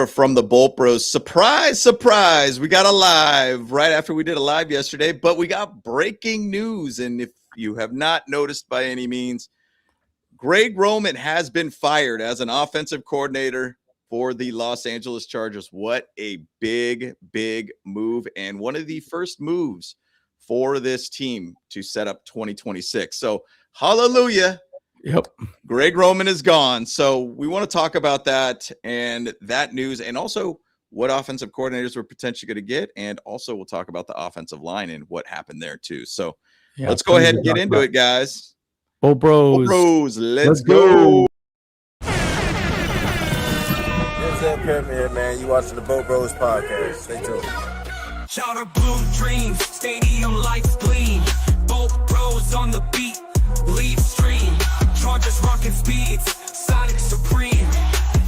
there from the Bolt Bros. Surprise, surprise. We got a live right after we did a live yesterday, but we got breaking news. And if you have not noticed by any means, Greg Roman has been fired as an offensive coordinator for the Los Angeles Chargers. What a big, big move, and one of the first moves for this team to set up 2026. So hallelujah. Yep. Greg Roman is gone. So we want to talk about that and that news, and also what offensive coordinators we're potentially going to get. And also we'll talk about the offensive line and what happened there too. So let's go ahead and get into it, guys. Bolt Bros. Bros, let's go. What's up, Premier, man? You watching the Bolt Bros podcast. Stay tuned. Charter blue dreams, stadium lights gleam. Bolt Bros on the beat, lead stream. Chargers rocking speeds, Sonic Supreme.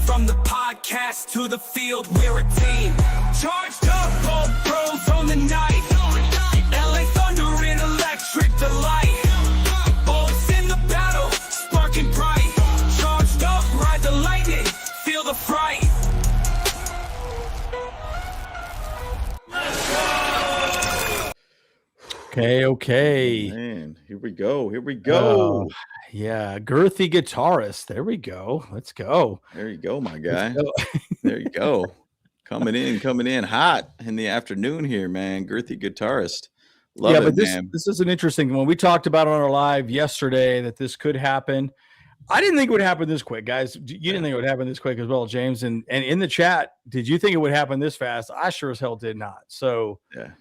From the podcast to the field, we're a team. Charged up, Bolt Bros on the night. LA Thunder in electric delight. Bolts in the battle, sparking bright. Charged up, ride the lightning, feel the fright. Okay. Man, here we go. Yeah, girthy guitarist. There we go. Let's go. There you go, my guy. There you go. Coming in hot in the afternoon here, man. Girthy guitarist. Love it, man. This is an interesting one. We talked about it on our live yesterday that this could happen. I didn't think it would happen this quick, guys. You didn't think it would happen this quick as well, James. And in the chat, did you think it would happen this fast? I sure as hell did not. So yeah.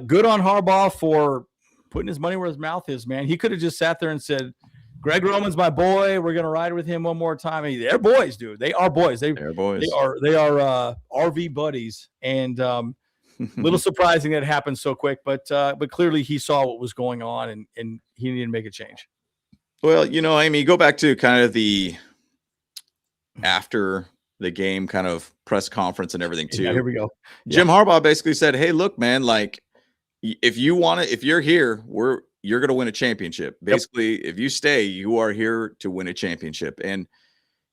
Good on Harbaugh for putting his money where his mouth is, man. He could have just sat there and said, Greg Roman's my boy. We're going to ride with him one more time. I mean, they're boys, dude. They are boys. They're boys. They are RV buddies. And little surprising that it happened so quick, but clearly he saw what was going on and he needed to make a change. Well, I mean, go back to kind of the after the game kind of press conference and everything too. Yeah, here we go. Jim Harbaugh basically said, hey, look, man, like if you're here, you're going to win a championship. Basically, if you stay, you are here to win a championship. And,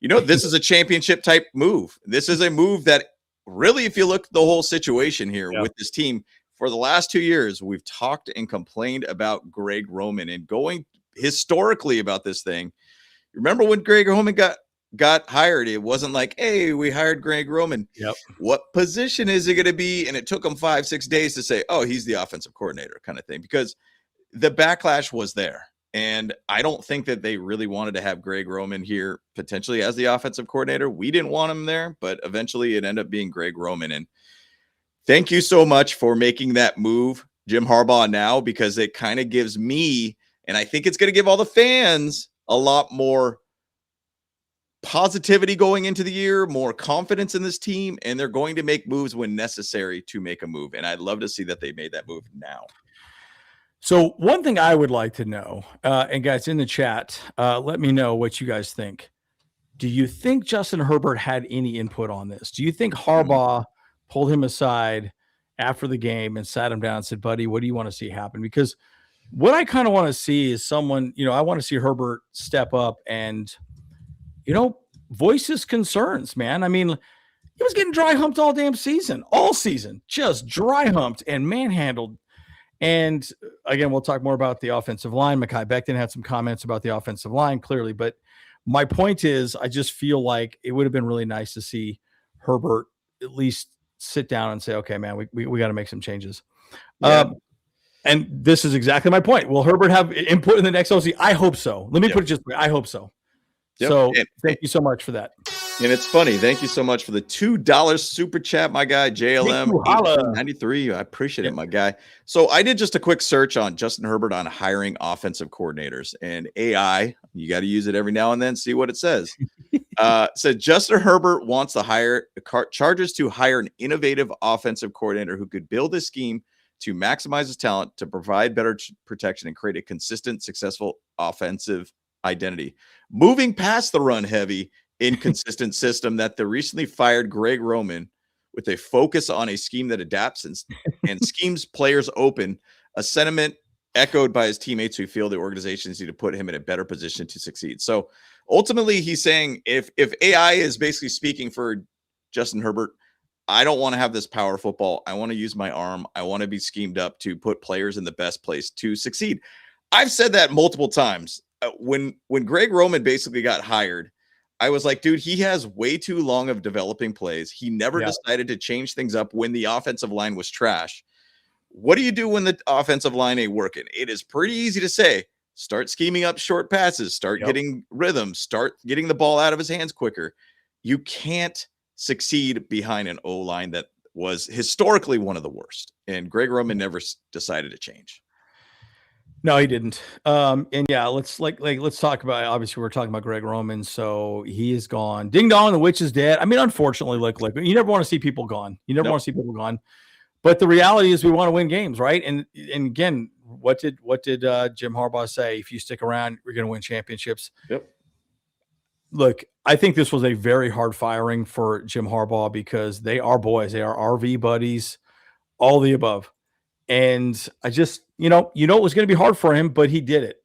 this is a championship type move. This is a move that really, if you look at the whole situation here with this team for the last 2 years, we've talked and complained about Greg Roman and going historically about this thing. Remember when Greg Roman got hired, it wasn't like, hey, we hired Greg Roman. Yep. What position is it going to be? And it took them 5-6 days to say, oh, he's the offensive coordinator kind of thing, because the backlash was there. And I don't think that they really wanted to have Greg Roman here potentially as the offensive coordinator. We didn't want him there, but eventually it ended up being Greg Roman. And thank you so much for making that move, Jim Harbaugh, now, because it kind of gives me, and I think it's going to give all the fans a lot more positivity going into the year, more confidence in this team, and they're going to make moves when necessary to make a move. And I'd love to see that they made that move now. So one thing I would like to know, and guys in the chat, let me know what you guys think. Do you think Justin Herbert had any input on this? Do you think Harbaugh pulled him aside after the game and sat him down and said, buddy, what do you want to see happen? Because what I kind of want to see is someone, I want to see Herbert step up and, voice his concerns, man. I mean, he was getting dry humped all season, just dry humped and manhandled. And again, we'll talk more about the offensive line. Mekhi Becton had some comments about the offensive line, clearly. But my point is, I just feel like it would have been really nice to see Herbert at least sit down and say, okay, man, we got to make some changes. Yeah. And this is exactly my point. Will Herbert have input in the next OC? I hope so. Let me put it just I hope so. Yep. So thank you so much for that. And it's funny. Thank you so much for the $2 super chat, my guy, JLM 93. I appreciate it, my guy. So I did just a quick search on Justin Herbert on hiring offensive coordinators, and AI, you got to use it every now and then, see what it says. Said Justin Herbert wants to Chargers to hire an innovative offensive coordinator who could build a scheme to maximize his talent, to provide better protection, and create a consistent, successful offensive identity. Moving past the run heavy, inconsistent system that the recently fired Greg Roman, with a focus on a scheme that adapts and schemes players open, a sentiment echoed by his teammates who feel the organizations need to put him in a better position to succeed. So ultimately he's saying if AI is basically speaking for Justin Herbert, I don't want to have this power football. I want to use my arm. I want to be schemed up to put players in the best place to succeed. I've said that multiple times. When Greg Roman basically got hired, I was like, dude, he has way too long of developing plays. He never decided to change things up when the offensive line was trash. What do you do when the offensive line ain't working? It is pretty easy to say, start scheming up short passes, start getting rhythm, start getting the ball out of his hands quicker. You can't succeed behind an O-line that was historically one of the worst. And Greg Roman never decided to change. No, he didn't. And yeah, let's talk about, obviously we're talking about Greg Roman. So he is gone. Ding dong, the witch is dead. I mean, unfortunately, look, you never want to see people gone. You never want to see people gone. But the reality is we want to win games, right? And again, what did Jim Harbaugh say? If you stick around, you're going to win championships. Yep. Look, I think this was a very hard firing for Jim Harbaugh because they are boys. They are RV buddies, all the above. And I just, it was going to be hard for him, but he did it.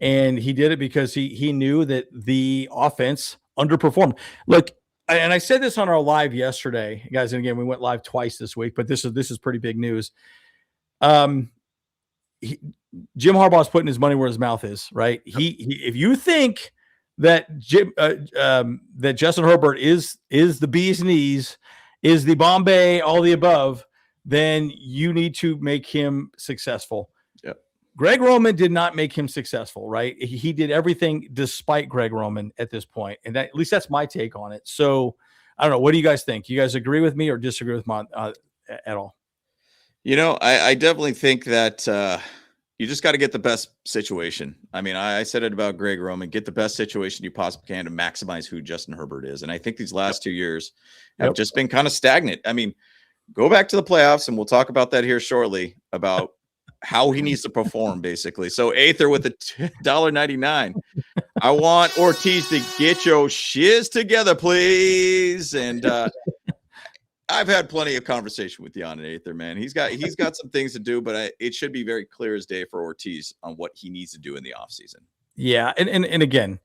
And he did it because he knew that the offense underperformed. Look, and I said this on our live yesterday, guys, and again, we went live twice this week, but this is pretty big news. Jim Harbaugh's putting his money where his mouth is, right? If you think that that Justin Herbert is the bee's knees, is the Bombay, all the above, then you need to make him successsul. Yep. Greg Roman did not make him successful, right? He did everything despite Greg Roman at this point. And at least that's my take on it. So I don't know. What do you guys think? You guys agree with me or disagree with me at all? I definitely think that you just got to get the best situation. I mean, I said it about Greg Roman, get the best situation you possibly can to maximize who Justin Herbert is. And I think these last 2 years have just been kind of stagnant. I mean, go back to the playoffs, and we'll talk about that here shortly about how he needs to perform, basically. So Aether with the $1.99. I want Ortiz to get your shiz together, please. And I've had plenty of conversation with Jan and Aether, man. He's got some things to do, but it should be very clear as day for Ortiz on what he needs to do in the offseason. Yeah, and again,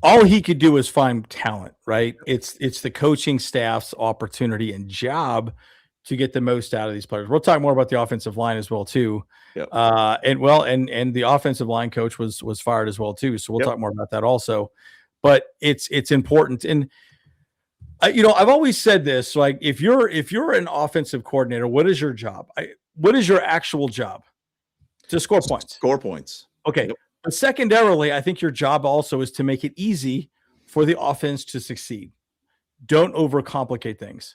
all he could do is find talent, right? It's the coaching staff's opportunity and job to get the most out of these players. We'll talk more about the offensive line as well too. Yep. And the offensive line coach was fired as well too. So we'll talk more about that also. But it's important. And I've always said this, like if you're an offensive coordinator, what is your job? What is your actual job? To score points. Score points. Okay. Yep. But secondarily, I think your job also is to make it easy for the offense to succeed. Don't overcomplicate things.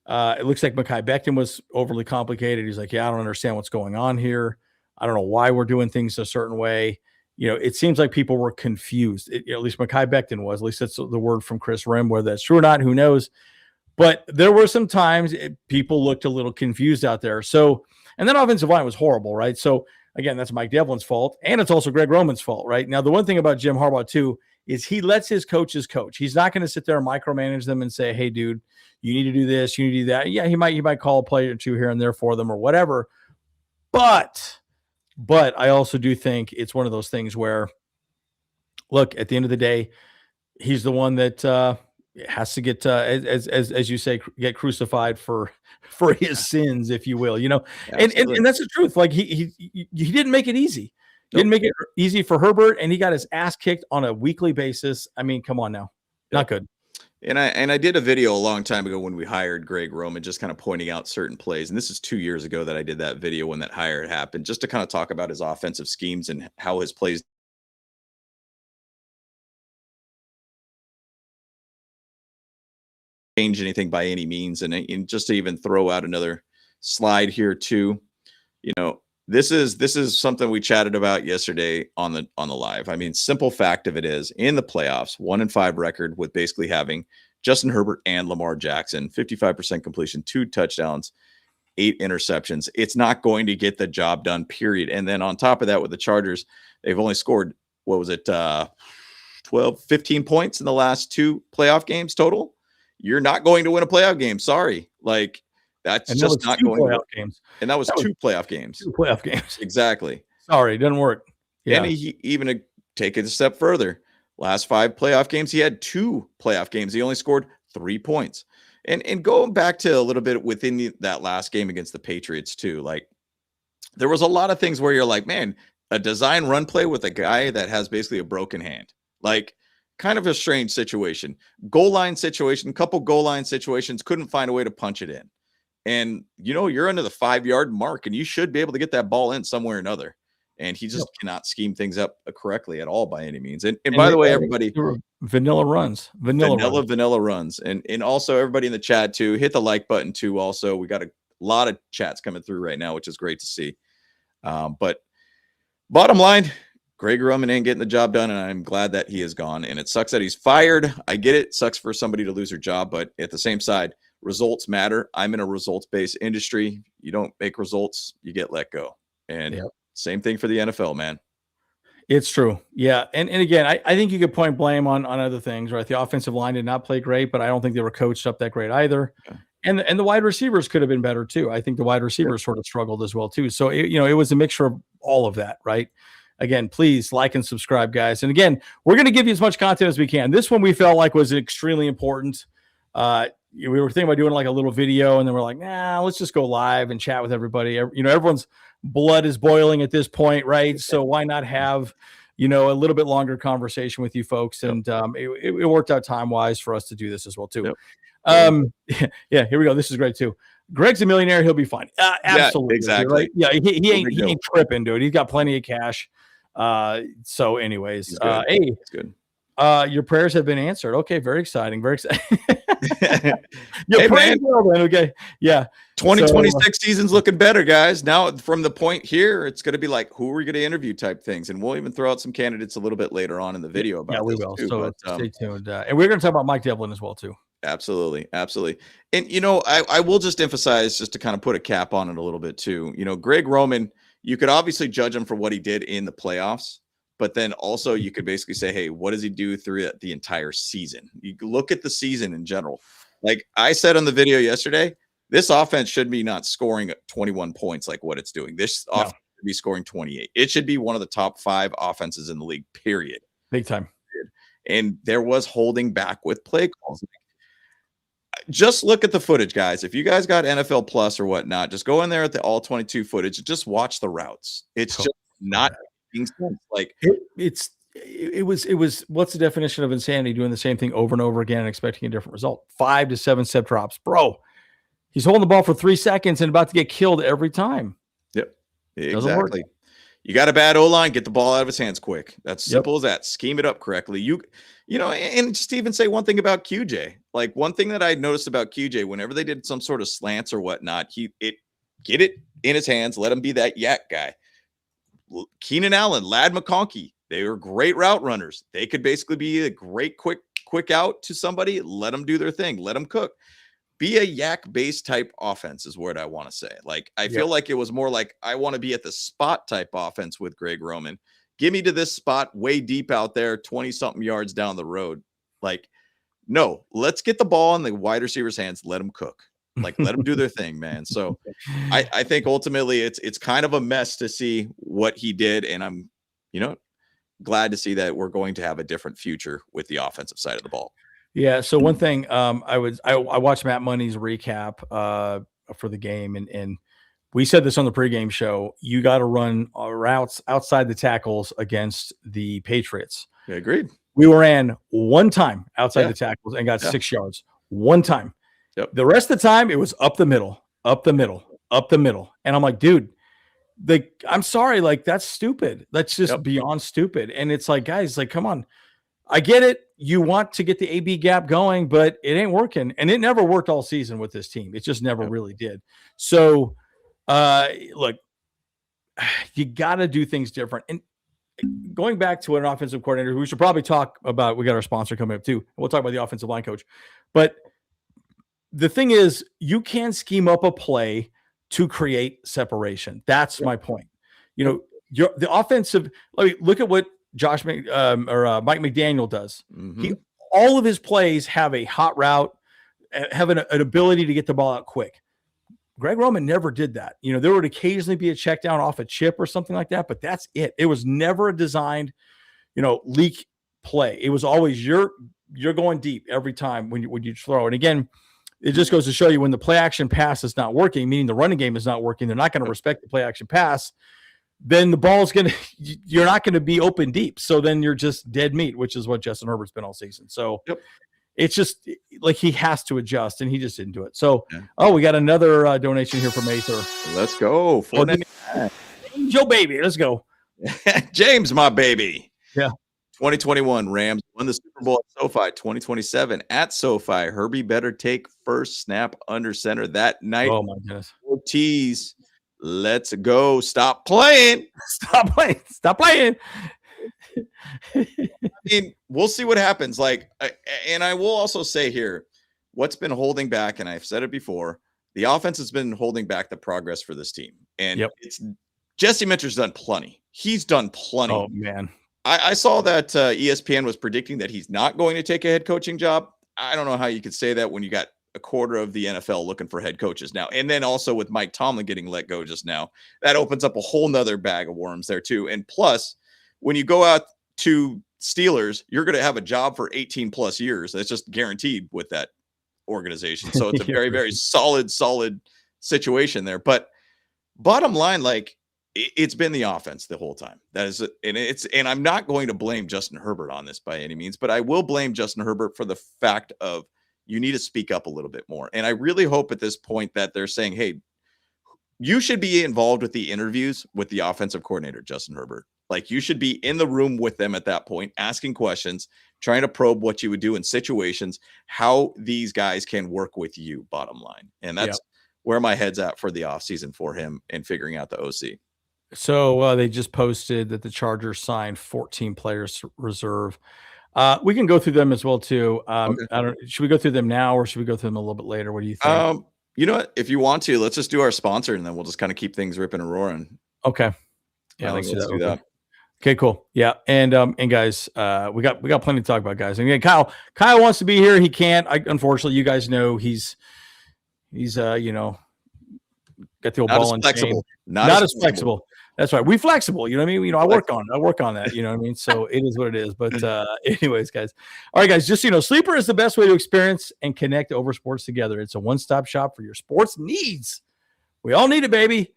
It looks like Mekhi Becton was overly complicated. He's like, I don't understand what's going on here. I don't know why we're doing things a certain way. It seems like people were confused. At least Mekhi Becton was. At least that's the word from Chris Rim. Whether that's true or not, who knows? But there were some times people looked a little confused out there. So, and that offensive line was horrible, right? So, again, that's Mike Devlin's fault, and it's also Greg Roman's fault, right? Now, the one thing about Jim Harbaugh, too, is he lets his coaches coach. He's not going to sit there and micromanage them and say, hey, dude, you need to do this, you need to do that. Yeah, he might call a play or two here and there for them or whatever. But I also do think it's one of those things where, look, at the end of the day, he's the one that has to get, as you say, get crucified for his sins, if you will, and that's the truth. Like he didn't make it easy. He didn't make it easy for Herbert, and he got his ass kicked on a weekly basis. I mean, come on now. Not good. And I did a video a long time ago when we hired Greg Roman, just kind of pointing out certain plays. And this is 2 years ago that I did that video when that hire happened, just to kind of talk about his offensive schemes and how his plays change anything by any means. And just to even throw out another slide here too, this is something we chatted about yesterday on the live. I mean, simple fact of it is, in the playoffs, 1-5 record with basically having Justin Herbert and Lamar Jackson, 55% completion, 2 touchdowns, 8 interceptions. It's not going to get the job done, period. And then on top of that, with the Chargers, they've only scored, 15 points in the last 2 playoff games total. You're not going to win a playoff game. Sorry. Like, that's just not going to work. Games. And that was 2 playoff games. 2 playoff games. Exactly. Sorry, it doesn't work. Yeah. And he even take it a step further. Last 5 playoff games, he had 2 playoff games. He only scored 3 points. And going back to a little bit within that last game against the Patriots too, like there was a lot of things where you're like, man, a design run play with a guy that has basically a broken hand, like kind of a strange situation. Goal line situation, couple goal line situations, couldn't find a way to punch it in. And, you're under the 5-yard mark and you should be able to get that ball in somewhere or another. And he just cannot scheme things up correctly at all by any means. And by the way, everybody, vanilla runs. And also everybody in the chat too, hit the like button too. Also, we got a lot of chats coming through right now, which is great to see. But bottom line, Greg Roman ain't getting the job done, and I'm glad that he is gone. And it sucks that he's fired. I get it. Sucks for somebody to lose their job, but at the same side, results matter. I'm in a results-based industry. You don't make results, you get let go. And same thing for the NFL, man. It's true. Yeah. And again, I think you could point blame on other things, right? The offensive line did not play great, but I don't think they were coached up that great either. Yeah. And the wide receivers could have been better too. I think the wide receivers sort of struggled as well too. So, it was a mixture of all of that, right? Again, please like and subscribe, guys. And again, we're going to give you as much content as we can. This one we felt like was extremely important. We were thinking about doing like a little video, and then we're like, let's just go live and chat with everybody. Everyone's blood is boiling at this point, right? So why not have, a little bit longer conversation with you folks? And it worked out time-wise for us to do this as well too. Yeah, here we go. This is great too. Greg's a millionaire. He'll be fine. Absolutely. Yeah, exactly. Right? Yeah, he ain't tripping, dude. He's got plenty of cash. So anyways, hey, it's good. Your prayers have been answered. Okay, very exciting. Very exciting. You're praying well, man. Okay, yeah. 2026 season's looking better, guys. Now, from the point here, it's going to be like, who are we going to interview type things, and we'll even throw out some candidates a little bit later on in the video about. Yeah, we will. Too, so stay tuned, and we're going to talk about Mike Devlin as well too. Absolutely. And I will just emphasize, just to kind of put a cap on it a little bit too. Greg Roman, you could obviously judge him for what he did in the playoffs. But then also you could basically say, hey, what does he do through the entire season? You look at the season in general. Like I said on the video yesterday, this offense should be not scoring 21 points like what it's doing. This offense should be scoring 28. It should be one of the top 5 offenses in the league, period. Big time. And there was holding back with play calls. Just look at the footage, guys. If you guys got NFL Plus or whatnot, just go in there at the all 22 footage and just watch the routes. It's just not making sense. Like it was what's the definition of insanity? Doing the same thing over and over again and expecting a different result. 5 to 7 step drops, bro. He's holding the ball for 3 seconds and about to get killed every time. Yep, exactly. You got a bad O-line, get the ball out of his hands quick. That's simple as that. Scheme it up correctly. And just even say one thing about QJ. Like one thing that I noticed about QJ, whenever they did some sort of slants or whatnot, get it in his hands, let him be that yak guy. Keenan Allen, Ladd McConkey, they were great route runners. They could basically be a great quick out to somebody, let them do their thing, let them cook. Be a yak-based type offense is what I want to say. Like, I feel like it was more like I want to be at the spot type offense with Greg Roman. Give me to this spot way deep out there, 20-something yards down the road. Like, no, let's get the ball in the wide receiver's hands. Let them cook. Like, let them do their thing, man. So I think ultimately it's kind of a mess to see what he did. And I'm, glad to see that we're going to have a different future with the offensive side of the ball. Yeah. So one thing, I watched Matt Money's recap for the game, and we said this on the pregame show. You got to run routes outside the tackles against the Patriots. Yeah, agreed. We ran one time outside the tackles and got 6 yards. One time. Yep. The rest of the time, it was up the middle. And I'm like, dude, I'm sorry, like that's stupid. That's just beyond stupid. And it's like, guys, like, come on. I get it. You want to get the AB gap going, but it ain't working. And it never worked all season with this team. It just never really did. So, look, you got to do things different. And going back to an offensive coordinator, we should probably talk about, we got our sponsor coming up too. We'll talk about the offensive line coach. But the thing is, you can scheme up a play to create separation. That's my point. The offensive, look at what Mike McDaniel does. Mm-hmm. All of his plays have a hot route, have an ability to get the ball out quick. Greg Roman never did that. There would occasionally be a check down off a chip or something like that, but that's it. It was never a designed, leak play. It was always you're going deep every time when you throw. And again, it just goes to show you when the play action pass is not working, meaning the running game is not working, they're not going to respect the play action pass. Then the ball's you're not going to be open deep. So then you're just dead meat, which is what Justin Herbert's been all season. So it's just like he has to adjust, and he just didn't do it. So, we got another donation here from Aether. Let's go. Joe baby. Let's go. James, my baby. Yeah. 2021 Rams won the Super Bowl at SoFi. 2027 at SoFi. Herbie better take first snap under center that night. Oh, my goodness. Ortiz, let's go. Stop playing. Stop playing. Stop playing. I mean, we'll see what happens. And I will also say here, what's been holding back, and I've said it before, the offense has been holding back the progress for this team. And it's Jesse Minter's done plenty. He's done plenty. Oh, man. I saw that ESPN was predicting that he's not going to take a head coaching job. I don't know how you could say that when you got a quarter of the NFL looking for head coaches now. And then also with Mike Tomlin getting let go just now, that opens up a whole nother bag of worms there too. And plus, when you go out to Steelers, you're going to have a job for 18 plus years. That's just guaranteed with that organization. So it's a very, very solid situation there. But bottom line, it's been the offense the whole time. That is, and I'm not going to blame Justin Herbert on this by any means, but I will blame Justin Herbert for the fact of you need to speak up a little bit more. And I really hope at this point that they're saying, hey, you should be involved with the interviews with the offensive coordinator, Justin Herbert. You should be in the room with them at that point, asking questions, trying to probe what you would do in situations, how these guys can work with you, bottom line. And that's where my head's at for the offseason for him and figuring out the OC. So they just posted that the Chargers signed 14 players reserve. We can go through them as well too. Should we go through them now, or should we go through them a little bit later? What do you think? You know what? If you want to, let's just do our sponsor, and then we'll just kind of keep things ripping and roaring. Okay. Yeah, let's do that. Okay, cool. Yeah, and guys, we got plenty to talk about, guys. And again, Kyle wants to be here. He can't. Unfortunately, you guys know he's got the old ball and chain. Not as flexible. That's right. We flexible. You know what I mean? I work on that. You know what I mean? So it is what it is. But anyways, guys. All right, guys, just Sleeper is the best way to experience and connect over sports together. It's a one-stop shop for your sports needs. We all need it, baby.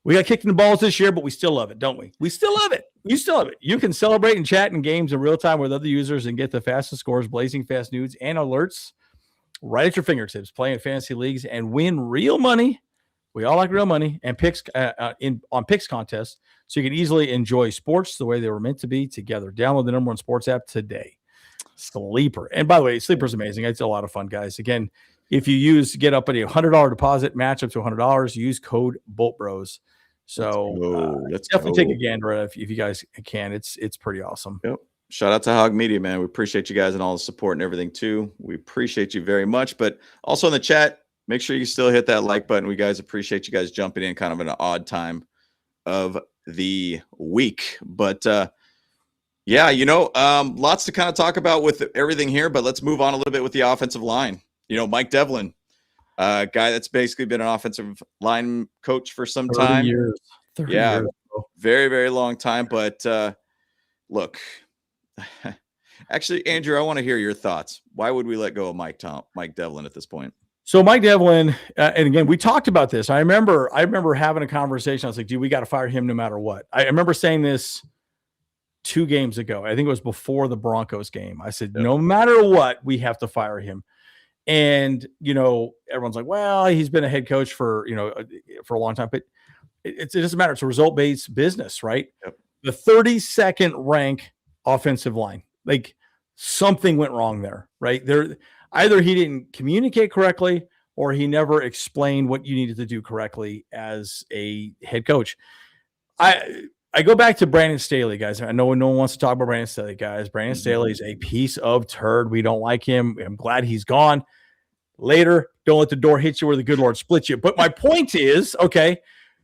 We got kicked in the balls this year, but we still love it, don't we? We still love it. You still love it. You can celebrate and chat in games in real time with other users and get the fastest scores, blazing fast news, and alerts right at your fingertips. Play in fantasy leagues and win real money. We all like real money and picks on picks contests, so you can easily enjoy sports the way they were meant to be together. Download the #1 sports app today. Sleeper. And by the way, Sleeper is amazing. It's a lot of fun, guys. Again, if you get up at a $100 deposit, match up to $100, use code BoltBros. So let's definitely take a gander if you guys can. It's pretty awesome. Yep. Shout out to Hog Media, man. We appreciate you guys and all the support and everything too. We appreciate you very much. But also in the chat, make sure you still hit that like button. We guys appreciate you guys jumping in kind of an odd time of the week. But lots to kind of talk about with everything here. But let's move on a little bit with the offensive line. Mike Devlin, guy that's basically been an offensive line coach for some time. 30 years. Very, very long time. But look, actually, Andrew, I want to hear your thoughts. Why would we let go of Mike Devlin at this point? So Mike Devlin, and again, we talked about this. I remember having a conversation. I was like, dude, we got to fire him no matter what. I remember saying this 2 games ago. I think it was before the Broncos game. I said, no matter what, we have to fire him. And, everyone's like, well, he's been a head coach for a long time, but it doesn't matter. It's a result-based business, right? Yep. The 32nd rank offensive line, something went wrong there, right? Either he didn't communicate correctly or he never explained what you needed to do correctly as a head coach. I go back to Brandon Staley, guys. I know no one wants to talk about Brandon Staley, guys. Brandon Staley is a piece of turd. We don't like him. I'm glad he's gone. Later, don't let the door hit you where the good Lord splits you. But my point is,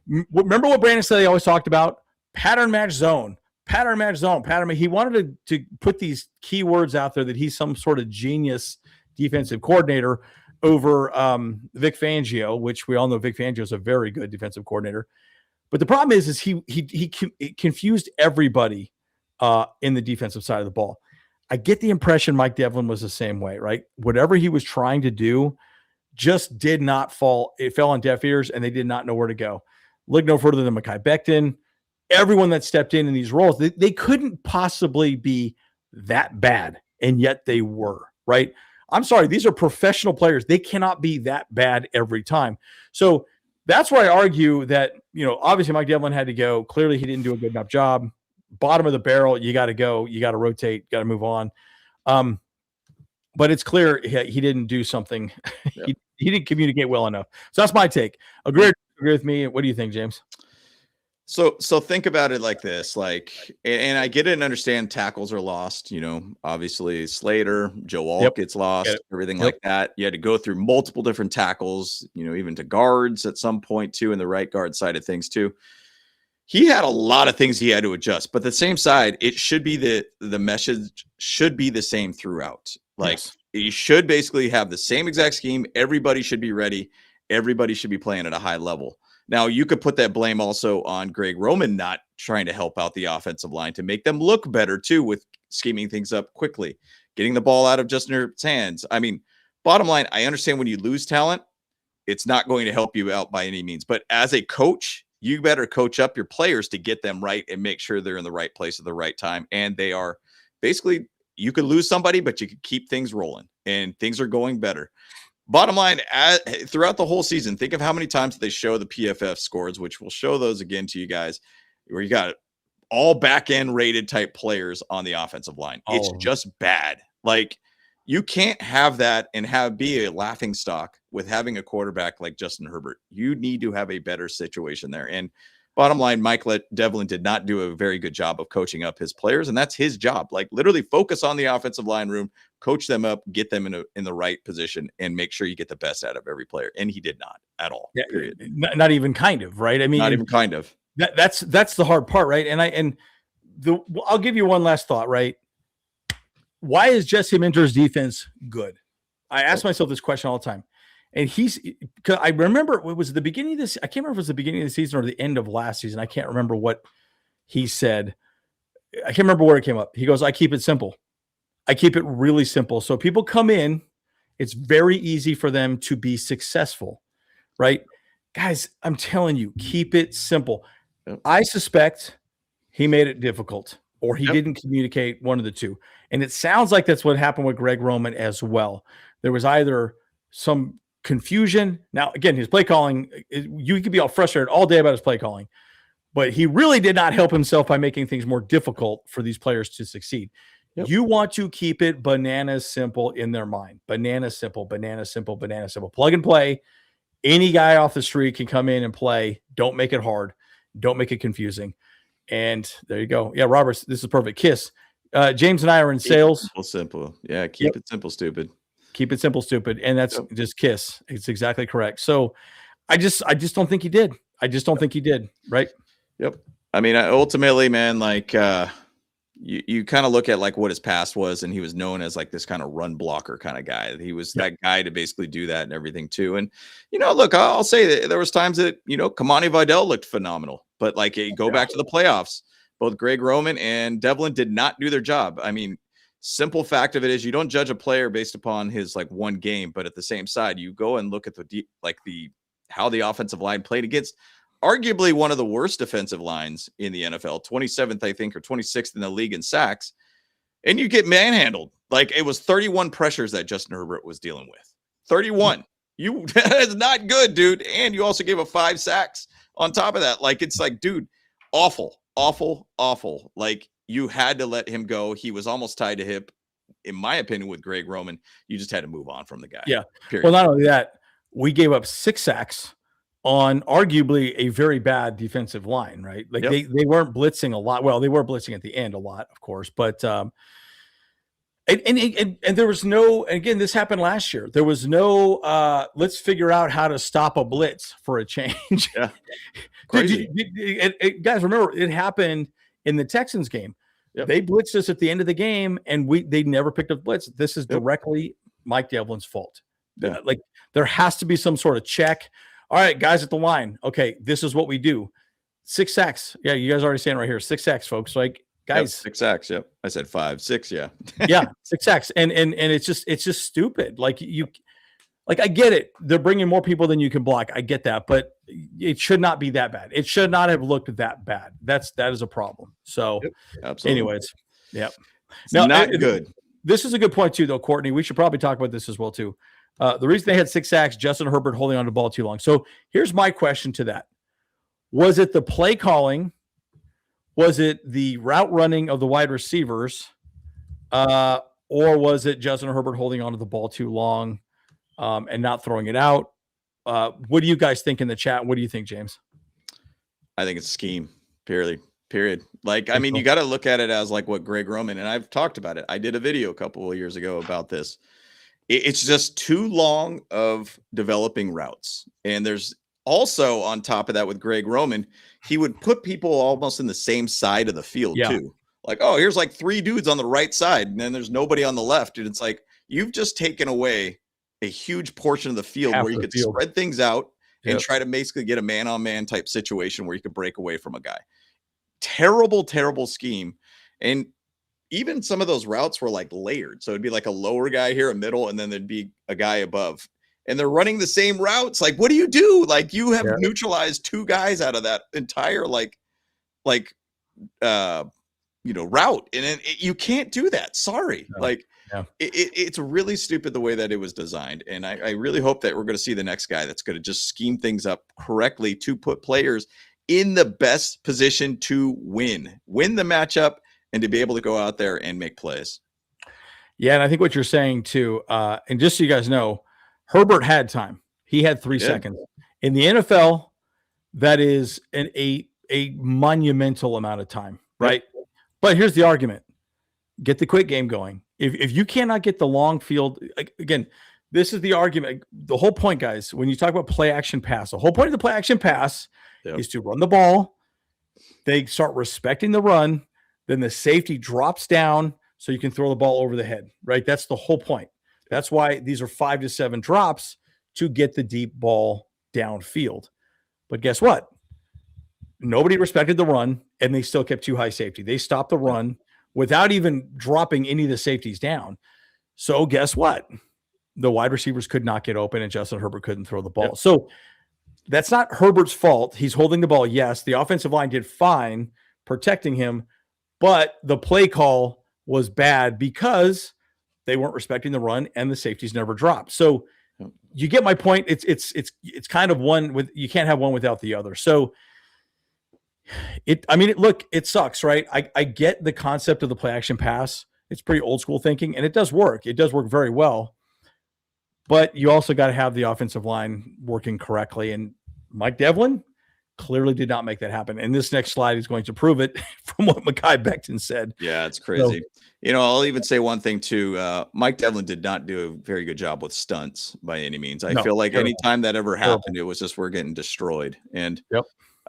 remember what Brandon Staley always talked about? Pattern match zone. Pattern match zone. He wanted to put these keywords out there that he's some sort of genius defensive coordinator over Vic Fangio, which we all know Vic Fangio is a very good defensive coordinator. But the problem is he confused everybody in the defensive side of the ball. I get the impression Mike Devlin was the same way, right? Whatever he was trying to do just did not fall. It fell on deaf ears, and they did not know where to go. Look no further than Mekhi Becton. Everyone that stepped in these roles, they couldn't possibly be that bad, and yet they were, right? I'm sorry, these are professional players. They cannot be that bad every time. So that's where I argue that, obviously Mike Devlin had to go. Clearly he didn't do a good enough job. Bottom of the barrel, you got to go. You got to rotate, got to move on. But it's clear he didn't do something. Yep. He didn't communicate well enough. So that's my take. Agree with me. What do you think, James? So think about it like this, and I get it and understand tackles are lost, obviously Slater, Joe Alt gets lost, everything like that. You had to go through multiple different tackles, even to guards at some point too, in the right guard side of things too. He had a lot of things he had to adjust, but the same side, it should be the message should be the same throughout. You should basically have the same exact scheme. Everybody should be ready. Everybody should be playing at a high level. Now, you could put that blame also on Greg Roman not trying to help out the offensive line to make them look better, too, with scheming things up quickly, getting the ball out of Justin Herbert's hands. I mean, bottom line, I understand when you lose talent, it's not going to help you out by any means. But as a coach, you better coach up your players to get them right and make sure they're in the right place at the right time. And they are basically, you could lose somebody, but you could keep things rolling and things are going better. Bottom line, throughout the whole season, think of how many times they show the PFF scores, which we'll show those again to you guys, where you got all back-end rated type players on the offensive line. It's just bad. You can't have that and be a laughing stock with having a quarterback like Justin Herbert. You need to have a better situation there. And bottom line, Mike Devlin did not do a very good job of coaching up his players, and that's his job. Literally focus on the offensive line room, coach them up, get them in the right position, and make sure you get the best out of every player. And he did not at all. Yeah, period. Not even kind of, right? I mean, not even kind of. That's the hard part, right? I'll give you one last thought, right? Why is Jesse Minter's defense good? I ask myself this question all the time. And because I remember it was the beginning of this. I can't remember if it was the beginning of the season or the end of last season. I can't remember what he said. I can't remember where it came up. He goes, I keep it simple. I keep it really simple. So people come in, it's very easy for them to be successful, right? Guys, I'm telling you, keep it simple. Yep. I suspect he made it difficult or he didn't communicate, one of the two. And it sounds like that's what happened with Greg Roman as well. There was either some confusion. Now, again, his play calling, you could be all frustrated all day about his play calling, but he really did not help himself by making things more difficult for these players to succeed. Yep. You want to keep it bananas simple in their mind. Banana simple, banana simple, banana simple. Plug and play. Any guy off the street can come in and play. Don't make it hard. Don't make it confusing. And there you go. Yeah, Roberts, this is perfect. Kiss. James and I are in sales. Simple. Yeah, keep it simple, stupid. Keep it simple, stupid. And that's just Kiss. It's exactly correct. So I just don't think he did. I just don't think he did. Right. Yep. I mean, ultimately, man, you kind of look at what his past was, and he was known as this kind of run blocker kind of guy. He was that guy to basically do that and everything too. And, look, I'll say that there was times that, Kamani Vidal looked phenomenal, but go back to the playoffs, both Greg Roman and Devlin did not do their job. I mean, simple fact of it is you don't judge a player based upon his one game, but at the same side, you go and look at how the offensive line played against arguably one of the worst defensive lines in the NFL, 27th, I think, or 26th in the league in sacks. And you get manhandled. It was 31 pressures that Justin Herbert was dealing with. 31. That's not good, dude. And you also gave 5 sacks on top of that. Dude, awful. You had to let him go. He was almost tied to hip, in my opinion, with Greg Roman. You just had to move on from the guy. Yeah. Period. Well, not only that, we gave up 6 sacks on arguably a very bad defensive line, right? They weren't blitzing a lot. Well, they were blitzing at the end a lot, of course, but and there was no, again, this happened last year. There was no, let's figure out how to stop a blitz for a change. Yeah. Crazy. Guys, remember it happened in the Texans game. Yep. They blitzed us at the end of the game and they never picked up blitz. This is directly Mike Devlin's fault. Yeah. There has to be some sort of check. All right, guys at the line. Okay, this is what we do. 6 sacks. Yeah, you guys are already saying right here, 6 sacks, folks. Guys. 6 sacks. Yep. I said 5, 6. Yeah. Yeah, 6 sacks. And it's just stupid. Like, I get it. They're bringing more people than you can block. I get that, but it should not be that bad. It should not have looked that bad. That is a problem. So, Absolutely. anyways, yep. It's not good. This is a good point too, though, Courtney. We should probably talk about this as well too. The reason they had 6 sacks, Justin Herbert holding on to the ball too long. So here's my question to that: was it the play calling? Was it the route running of the wide receivers? Or was it Justin Herbert holding on to the ball too long? And not throwing it out. What do you guys think in the chat? What do you think, James? I think it's scheme, period. Like, I mean, you got to look at it as like what Greg Roman, and I've talked about it. I did a video a couple of years ago about this. It's just too long of developing routes. And there's also on top of that with Greg Roman, he would put people almost in the same side of the field too. Like, oh, here's like 3 dudes on the right side, and then there's nobody on the left. And it's like, you've just taken away a huge portion of the field where you could spread things out and try to basically get a man-on-man type situation where you could break away from a guy. Terrible scheme. And even some of those routes were like layered. So it'd be like a lower guy here, a middle, and then there'd be a guy above. And they're running the same routes. Like, what do you do? Like, you have neutralized 2 guys out of that entire route. And you can't do that. Sorry. No. It's really stupid the way that it was designed. And I really hope that we're going to see the next guy that's going to just scheme things up correctly to put players in the best position to win the matchup and to be able to go out there and make plays. Yeah. And I think what you're saying too, and just so you guys know, Herbert had time. He had 3 seconds. In the NFL, that is a monumental amount of time, right? But here's the argument. Get the quick game going. If you cannot get the long field, again, this is the argument. The whole point, guys, when you talk about play action pass, the whole point of the play action pass is to run the ball. They start respecting the run. Then the safety drops down so you can throw the ball over the head, right? That's the whole point. That's why these are 5 to 7 drops to get the deep ball downfield. But guess what? Nobody respected the run, and they still kept 2 high safety. They stopped the run without even dropping any of the safeties down. So guess what? The wide receivers could not get open, and Justin Herbert couldn't throw the ball. So that's not Herbert's fault. He's holding the ball. Yes, the offensive line did fine protecting him, but the play call was bad because they weren't respecting the run and the safeties never dropped. So you get my point. It's kind of one with, you can't have one without the other. So it sucks, right? I get the concept of the play action pass. It's pretty old school thinking, and it does work. It does work very well. But you also got to have the offensive line working correctly. And Mike Devlin clearly did not make that happen. And this next slide is going to prove it from what Mekhi Becton said. Yeah, it's crazy. So, I'll even say one thing too. Mike Devlin did not do a very good job with stunts by any means. I feel like any time that ever happened, it was just we're getting destroyed. And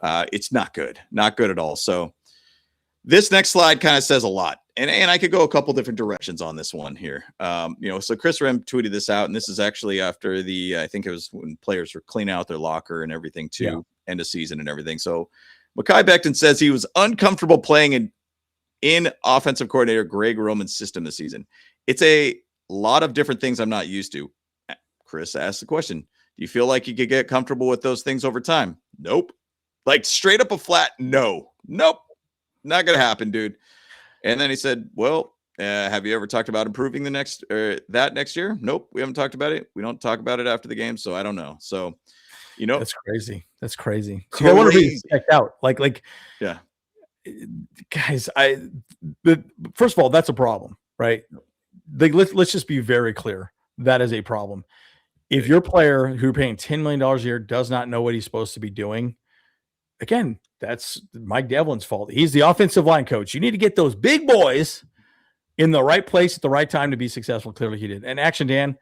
it's not good. Not good at all. So this next slide kind of says a lot. And I could go a couple different directions on this one here. So Chris Rem tweeted this out, and this is actually after I think it was when players were cleaning out their locker and everything too, end of season and everything. So Mekhi Becton says he was uncomfortable playing in offensive coordinator Greg Roman's system this season. It's a lot of different things I'm not used to. Chris asked the question, do you feel like you could get comfortable with those things over time? Nope. Like straight up a flat no. Nope. Not going to happen, dude. And then he said, well, have you ever talked about improving that next year? Nope, we haven't talked about it. We don't talk about it after the game, so I don't know. So, that's crazy. That's crazy. So I want to be checked out. Yeah, guys. First of all, that's a problem, right? Let's just be very clear. That is a problem. If your player who you're paying $10 million a year does not know what he's supposed to be doing, again, that's Mike Devlin's fault. He's the offensive line coach. You need to get those big boys in the right place at the right time to be successful. Clearly he did. And Action Dan,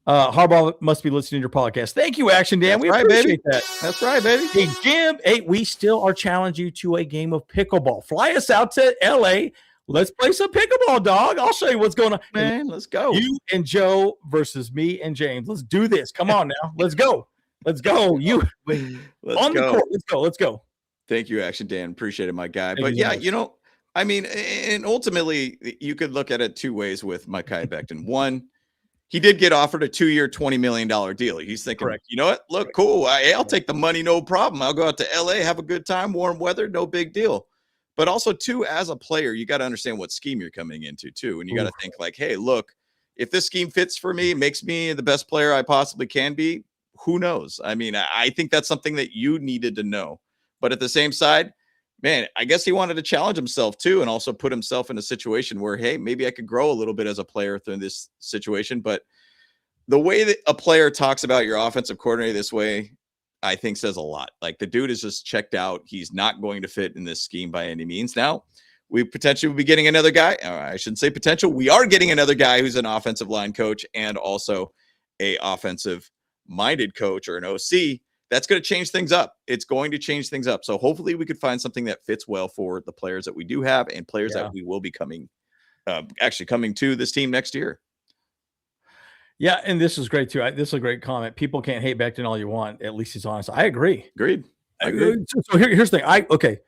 Harbaugh must be listening to your podcast. Thank you, Action Dan. That's right, appreciate that. That's right, baby. Hey, Jim, we still are challenging you to a game of pickleball. Fly us out to LA. Let's play some pickleball, dog. I'll show you what's going on. Man, let's go. You and Joe versus me and James. Let's do this. Come on now. Let's go. Let's go. The court. Let's go. Thank you, Action Dan. Appreciate it, my guy. But yeah, and ultimately you could look at it 2 ways with Mekhi Becton. One, he did get offered a 2-year, $20 million deal. He's thinking, Correct. you know what? Look, cool. I'll take the money, no problem. I'll go out to LA, have a good time, warm weather, no big deal. But also, too, as a player, you got to understand what scheme you're coming into, too. And you got to think like, hey, look, if this scheme fits for me, makes me the best player I possibly can be, who knows? I mean, I think that's something that you needed to know. But at the same side, man, I guess he wanted to challenge himself, too, and also put himself in a situation where, hey, maybe I could grow a little bit as a player through this situation. But the way that a player talks about your offensive coordinator this way, I think says a lot. Like, the dude is just checked out. He's not going to fit in this scheme by any means. Now, we potentially will be getting another guy. I shouldn't say potential. We are getting another guy who's an offensive line coach and also a offensive-minded coach or an OC. That's going to change things up. It's going to change things up. So hopefully we could find something that fits well for the players that we do have and players that we will be coming to this team next year. Yeah, and this is great too. This is a great comment. People can't hate Becton all you want. At least he's honest. I agree. Agreed. So here's the thing. Okay.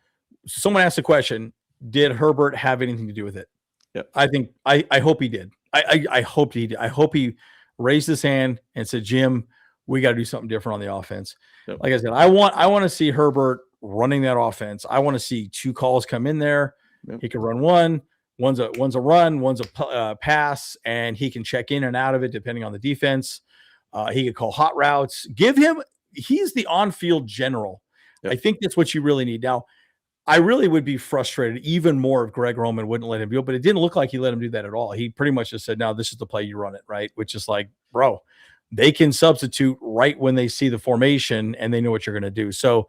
Someone asked the question: did Herbert have anything to do with it? Yep. I hope he did. I hope he did. I hope he raised his hand and said, "Jim, we got to do something different on the offense." Yep. Like I said, I want to see Herbert running that offense. I want to see 2 calls come in there. Yep. He can run one. One's a run, one's a pass, and he can check in and out of it depending on the defense. He could call hot routes. He's the on-field general. Yep. I think that's what you really need. Now, I really would be frustrated even more if Greg Roman wouldn't let him do it, but it didn't look like he let him do that at all. He pretty much just said, no, this is the play, you run it, right? Which is like, bro, they can substitute right when they see the formation and they know what you're going to do. So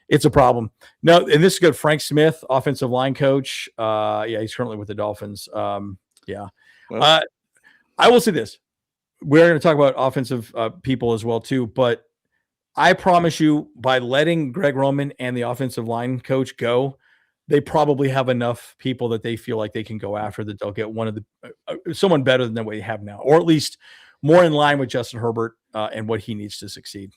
it's a problem. No, and this is good. Frank Smith, offensive line coach. He's currently with the Dolphins. Well, I will say this. We're going to talk about offensive people as well, too. But I promise you, by letting Greg Roman and the offensive line coach go, they probably have enough people that they feel like they can go after, that they'll get one of the someone better than what they have now, or at least more in line with Justin Herbert and what he needs to succeed.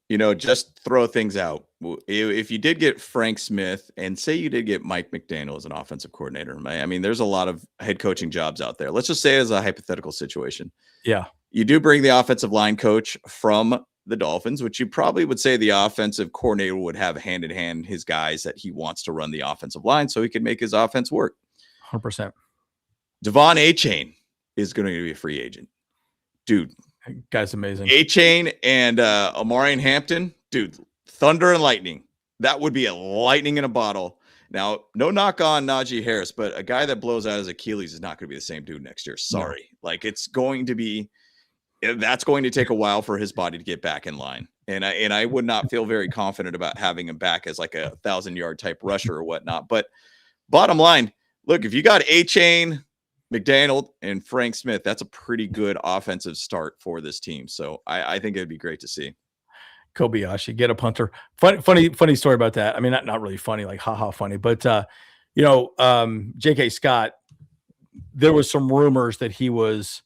You know, just throw things out. If you did get Frank Smith and say you did get Mike McDaniel as an offensive coordinator, I mean, there's a lot of head coaching jobs out there. Let's just say as a hypothetical situation. Yeah. You do bring the offensive line coach from the Dolphins, which you probably would say the offensive coordinator would have hand in hand his guys that he wants to run the offensive line so he can make his offense work. 100%. Devon A-Chain is going to be a free agent. Dude. Guy's amazing. A-Chain and Amari and Hampton, dude, thunder and lightning. That would be a lightning in a bottle. Now, no knock on Najee Harris, but a guy that blows out his Achilles is not going to be the same dude next year. Sorry. No. Like, that's going to take a while for his body to get back in line. And I would not feel very confident about having him back as like a 1,000-yard type rusher or whatnot. But bottom line, look, if you got A-Chain, McDaniel, and Frank Smith, that's a pretty good offensive start for this team. So I think it'd be great to see. Kobayashi, get a punter. Funny story about that. I mean, not really funny, like haha funny, but J.K. Scott, there was some rumors that he was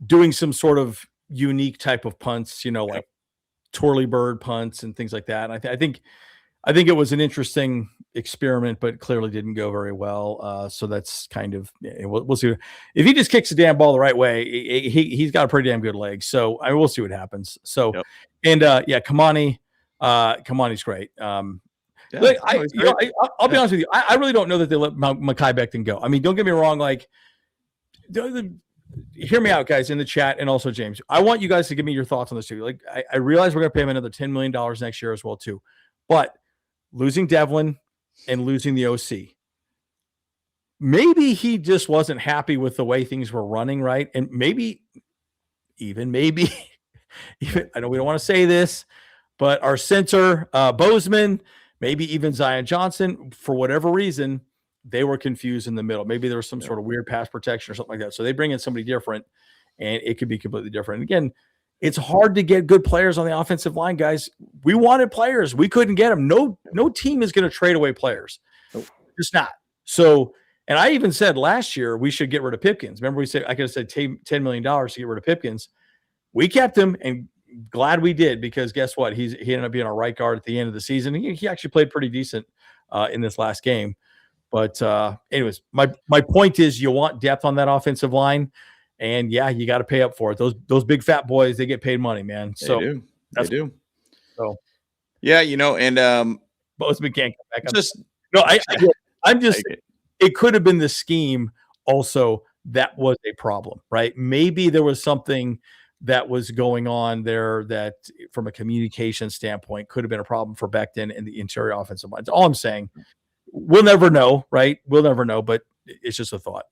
doing some sort of unique type of punts, like twirly bird punts and things like that. And I think it was an interesting experiment, but clearly didn't go very well. So that's kind of, we'll see. If he just kicks the damn ball the right way, he's got a pretty damn good leg. So I will see what happens. So, Kamani's great. Look, I'll be honest with you. I really don't know that they let Mekhi Becton go. I mean, don't get me wrong. Like, hear me out, guys, in the chat, and also James. I want you guys to give me your thoughts on this too. Like, I realize we're going to pay him another $10 million next year as well too, but losing Devlin and losing the OC, maybe he just wasn't happy with the way things were running, right? And maybe even I know we don't want to say this, but our center, Bozeman, maybe even Zion Johnson, for whatever reason, they were confused in the middle. Maybe there was some sort of weird pass protection or something like that. So they bring in somebody different, and it could be completely different. Again, it's hard to get good players on the offensive line, guys. We wanted players. We couldn't get them. No team is going to trade away players. Nope. Just not. So, and I even said last year we should get rid of Pipkins. Remember, I could have said $10 million to get rid of Pipkins. We kept him, and glad we did, because guess what? He ended up being our right guard at the end of the season. He actually played pretty decent in this last game. But anyways, my point is, you want depth on that offensive line. And yeah, you got to pay up for it. Those big fat boys, they get paid money, man. So they do. So yeah, and Bozeman can't come back. Just no, I'm just. It could have been the scheme also that was a problem, right? Maybe there was something that was going on there that, from a communication standpoint, could have been a problem for Becton and the interior offensive line. That's all I'm saying. We'll never know, right? We'll never know, but it's just a thought.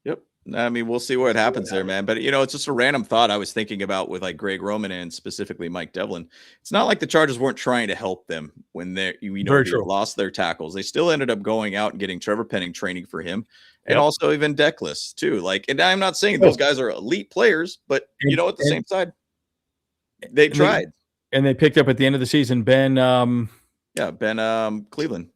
Yep. I mean, we'll see what happens there, man. But, it's just a random thought I was thinking about with like Greg Roman and specifically Mike Devlin. It's not like the Chargers weren't trying to help them when they lost their tackles. They still ended up going out and getting Trevor Penning training for him, and also even Deckless too. Like, and I'm not saying those guys are elite players, but at the same side, they tried. And they picked up at the end of the season Ben Cleveland.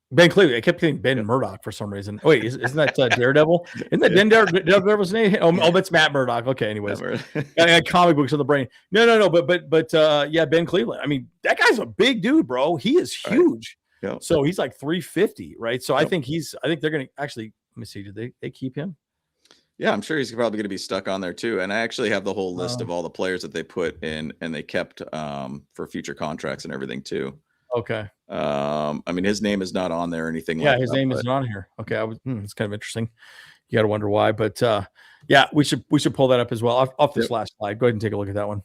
Ben Cleveland. I kept thinking Ben Murdoch for some reason. Wait, isn't that Daredevil? Isn't that Daredevil's name? Oh, that's Matt Murdock. Okay, anyways. I got comic books on the brain. No. But yeah, Ben Cleveland. I mean, that guy's a big dude, bro. He is huge. Right. Yep. So he's like 350, right? So I think they're going to actually, let me see, did they keep him? Yeah, I'm sure he's probably going to be stuck on there too. And I actually have the whole list of all the players that they put in and they kept for future contracts and everything too. Okay. I mean, his name is not on there or anything. Yeah, his name isn't on here. Okay, it's kind of interesting. You got to wonder why, but yeah, we should pull that up as well off this last slide. Go ahead and take a look at that one.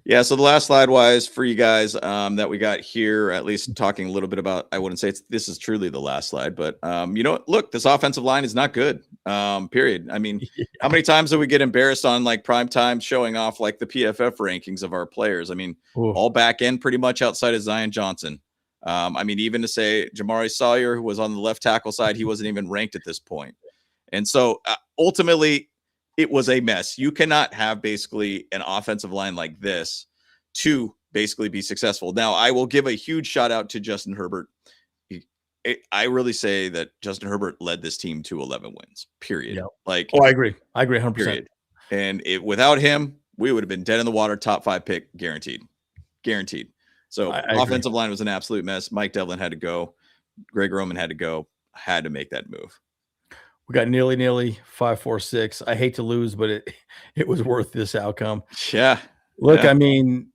Yeah, so the last slide wise for you guys that we got here, at least talking a little bit about, I wouldn't say this is truly the last slide, but look, this offensive line is not good. Period. I mean, how many times do we get embarrassed on like prime time showing off like the PFF rankings of our players? I mean, all back end pretty much outside of Zion Johnson. I mean, even to say Jamari Sawyer, who was on the left tackle side, he wasn't even ranked at this point. And so ultimately, it was a mess. You cannot have basically an offensive line like this to basically be successful. Now, I will give a huge shout out to Justin Herbert. I really say that Justin Herbert led this team to 11 wins, period. Yep. Like, I agree 100%. Period. And without him, we would have been dead in the water, top 5 pick, guaranteed. So offensive line was an absolute mess. Mike Devlin had to go. Greg Roman had to go. Had to make that move. We got nearly 5-4-6. I hate to lose, but it was worth this outcome. Yeah. Look, I mean,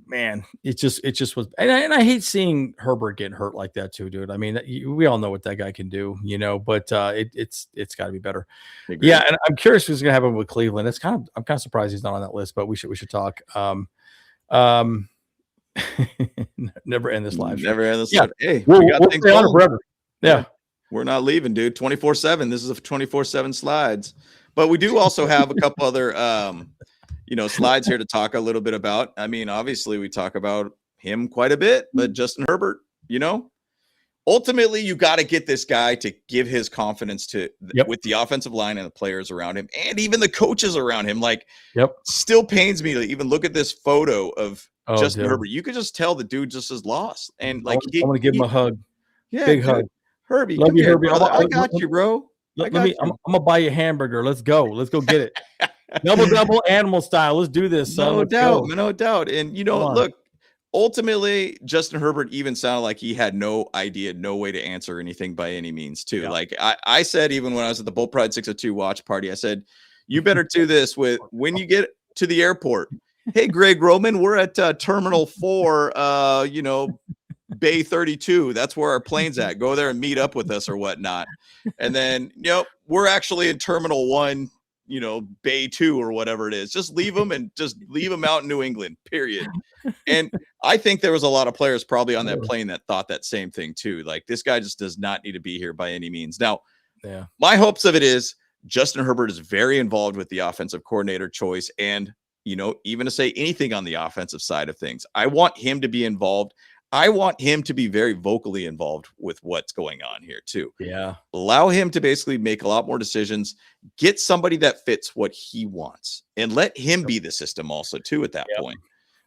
man, it just was, and I hate seeing Herbert getting hurt like that too, dude. I mean, we all know what that guy can do, but it's got to be better. Yeah, and I'm curious what's going to happen with Cleveland. I'm kind of surprised he's not on that list, but we should talk. Never end this live. Never end this. Live. Hey, we'll stay on it forever. Yeah. We're not leaving, dude. 24/7. This is a 24/7 slides. But we do also have a couple other slides here to talk a little bit about. I mean, obviously we talk about him quite a bit, but Justin Herbert, ultimately you got to get this guy to give his confidence with the offensive line and the players around him and even the coaches around him. Like, still pains me to even look at this photo of Justin Herbert. You could just tell the dude just is lost. And like, I want to give him a hug. Yeah, big hug. Herbie, love you, Herbie. I got you, bro. I'm gonna buy you a hamburger. Let's go get it. double animal style. Let's do this. No doubt. And look, ultimately, Justin Herbert even sounded like he had no idea, no way to answer anything by any means, too. Yeah. Like I said, even when I was at the Bull Pride 602 watch party, I said, you better do this with when you get to the airport. Hey, Greg Roman, we're at Terminal 4, Bay 32. That's where our plane's at. Go there and meet up with us or whatnot. And then, we're actually in Terminal 1, Bay 2 or whatever it is. Just leave them out in New England, period. And I think there was a lot of players probably on that plane that thought that same thing too. Like, this guy just does not need to be here by any means. Now, my hopes of it is Justin Herbert is very involved with the offensive coordinator choice and, even to say anything on the offensive side of things. I want him to be involved. I want him to be very vocally involved with what's going on here too. Yeah. Allow him to basically make a lot more decisions, get somebody that fits what he wants, and let him be the system also too at that point.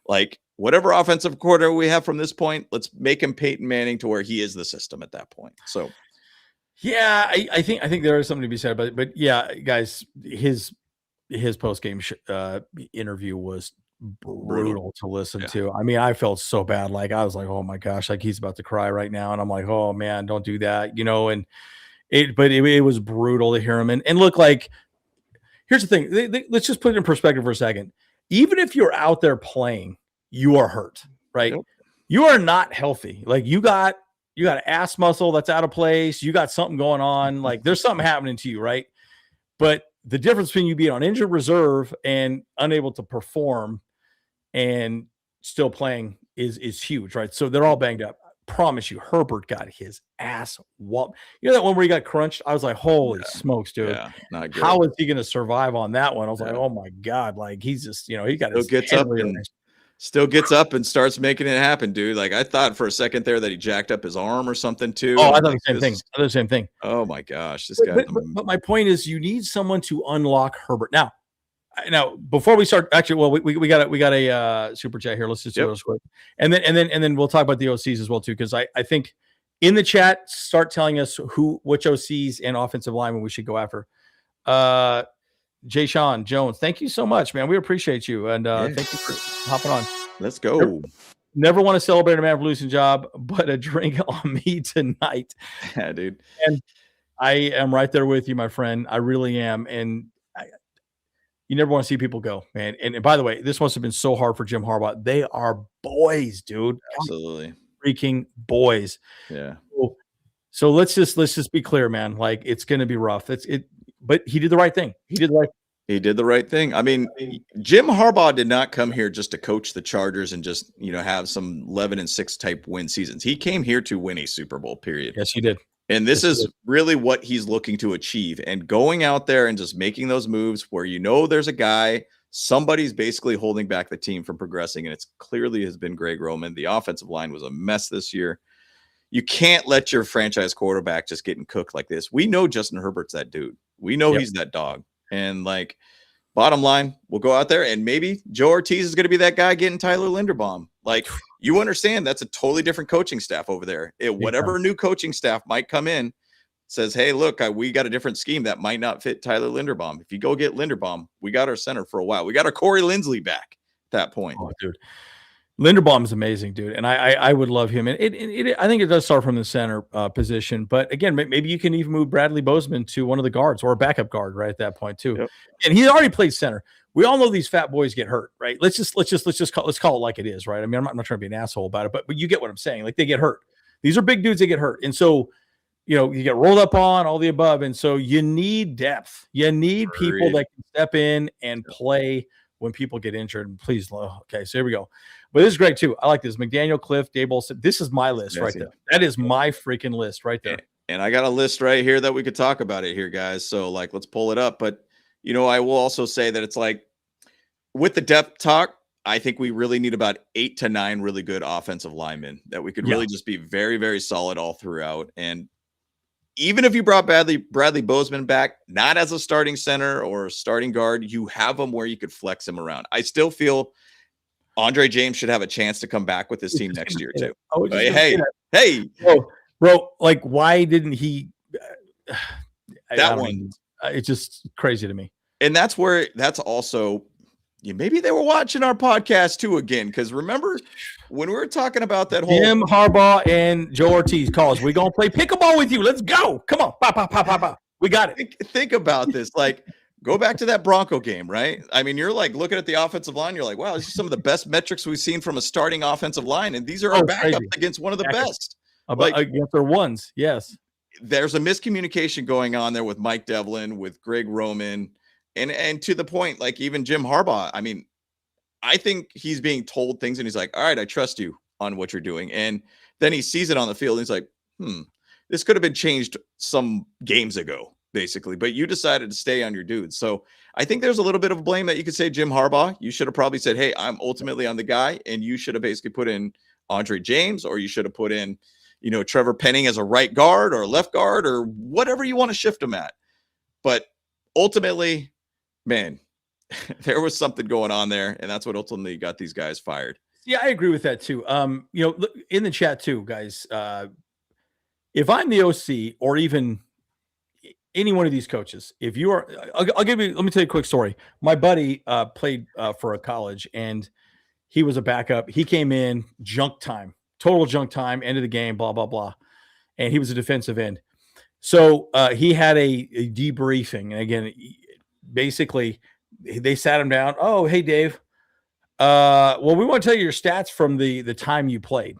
Like, whatever offensive coordinator we have from this point, let's make him Peyton Manning to where he is the system at that point. So yeah, I think there is something to be said about it, but yeah, guys, his post-game interview was brutal to listen to. I mean, I felt so bad. Like, I was like, oh my gosh, like he's about to cry right now. And I'm like, oh man, don't do that, and it was brutal to hear him. And look, like, here's the thing. Let's just put it in perspective for a second. Even if you're out there playing, you are hurt, right? Yep. You are not healthy. Like you got an ass muscle that's out of place. You got something going on. Like there's something happening to you, right? But the difference between you being on injured reserve and unable to perform and still playing is huge, right? So they're all banged up. Promise you, Herbert got his ass whooped. You know that one where he got crunched? I was like, holy smokes, dude. Yeah, not good. How is he going to survive on that one? I was like, oh my God. Like he's just, he got his still gets up and starts making it happen, dude. Like I thought for a second there that he jacked up his arm or something too. Oh, I thought the same thing. Oh my gosh, this guy. But my point is, you need someone to unlock Herbert. Now, before we start, actually, well, we got a super chat here. Let's just do it real quick, and then we'll talk about the OCs as well too, because I think in the chat, start telling us which OCs and offensive linemen we should go after. Jay Sean Jones, thank you so much, man. We appreciate you, and thank you for hopping on. Let's go. Never want to celebrate a man for losing job, but a drink on me tonight. Yeah, dude. And I am right there with you, my friend. I really am, and you never want to see people go, man. And by the way, this must have been so hard for Jim Harbaugh. They are boys, dude. Absolutely, freaking boys. Yeah. So let's just be clear, man. Like it's going to be rough. But he did the right thing. He did the right thing. I mean, Jim Harbaugh did not come here just to coach the Chargers and just, have some 11-6 type win seasons. He came here to win a Super Bowl, period. Yes, he did. And this is really what he's looking to achieve. And going out there and just making those moves where there's a guy, somebody's basically holding back the team from progressing. And it's clearly has been Greg Roman. The offensive line was a mess this year. You can't let your franchise quarterback just getting cooked like this. We know Justin Herbert's that dude. We know he's that dog. And like, bottom line, we'll go out there and maybe Joe Ortiz is going to be that guy getting Tyler Linderbaum. Like, you understand that's a totally different coaching staff over there. Whatever new coaching staff might come in says, hey, look, we got a different scheme that might not fit Tyler Linderbaum. If you go get Linderbaum, we got our center for a while. We got our Corey Linsley back at that point. Oh, dude. Linderbaum is amazing, dude, and I would love him. And I think it does start from the center position, but again, maybe you can even move Bradley Bozeman to one of the guards or a backup guard right at that point too. Yep. And he already played center. We all know these fat boys get hurt, right? Let's call it like it is, right? I mean, I'm not trying to be an asshole about it, but you get what I'm saying. Like they get hurt. These are big dudes that get hurt, and so you get rolled up on all the above, and so you need depth. You need people that can step in and play when people get injured. And please, okay, so here we go. But this is great too. I like this. McDaniel, Kliff, Dable. This is my list right there. That is my freaking list right there. And I got a list right here that we could talk about it here, guys. So like, let's pull it up. But I will also say that it's like with the depth talk, I think we really need about 8 to 9 really good offensive linemen that we could really just be very, very solid all throughout. And even if you brought Bradley Bozeman back, not as a starting center or a starting guard, you have him where you could flex him around. I still feel Andre James should have a chance to come back with this team next year too. Hey, bro, like why didn't he? That one, it's just crazy to me. And that's also maybe they were watching our podcast too again, because remember when we were talking about that whole Jim Harbaugh and Joe Ortiz calls, we gonna play pickleball with you. Let's go. Come on, pop. We got it. Think about this, like. Go back to that Bronco game, right? I mean, you're like looking at the offensive line. You're like, wow, these are some of the best metrics we've seen from a starting offensive line. And these are our backups against one of the best. Against their ones, yes. There's a miscommunication going on there with Mike Devlin, with Greg Roman. And to the point, like even Jim Harbaugh, I mean, I think he's being told things and he's like, all right, I trust you on what you're doing. And then he sees it on the field and he's like, this could have been changed some games ago. Basically, but you decided to stay on your dude. So I think there's a little bit of blame that you could say, Jim Harbaugh, you should have probably said, hey, I'm the guy. And you should have basically put in Andre James, or you should have put in, Trevor Penning as a right guard or a left guard or whatever you want to shift him at. But ultimately, man, there was something going on there. And that's what ultimately got these guys fired. Yeah, I agree with that too. In the chat too, guys, if I'm the OC or even any one of these coaches, if you are, let me tell you a quick story. My buddy played for a college and he was a backup. He came in total junk time, end of the game, blah, blah, blah. And he was a defensive end. So he had a debriefing. And again, basically they sat him down. Oh, hey, Dave. Well, we want to tell you your stats from the time you played.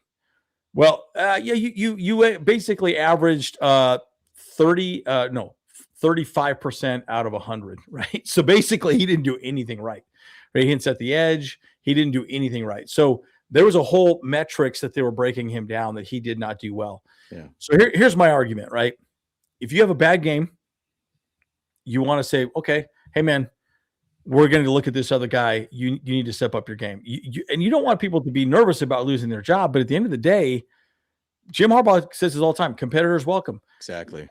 Well, you basically averaged 35% out of 100, right? So basically he didn't do anything right. He didn't set the edge. He didn't do anything right. So there was a whole metrics that they were breaking him down that he did not do well. Yeah. So here's my argument, right? If you have a bad game, you want to say, okay, hey man, we're going to look at this other guy. You need to step up your game. And you don't want people to be nervous about losing their job. But at the end of the day, Jim Harbaugh says this all the time, competitors welcome. Exactly.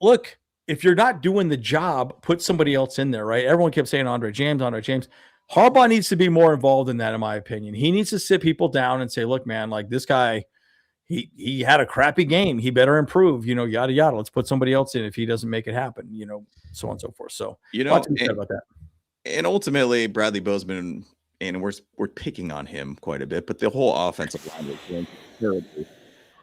Look, if you're not doing the job, put somebody else in there, right? Everyone kept saying Andre James. Harbaugh needs to be more involved in that, in my opinion. He needs to sit people down and say, look, man, like this guy, he had a crappy game. He better improve, yada, yada. Let's put somebody else in if he doesn't make it happen, so on and so forth. So, lots to be said about that. And ultimately, Bradley Bozeman, and we're picking on him quite a bit, but the whole offensive line was going terribly.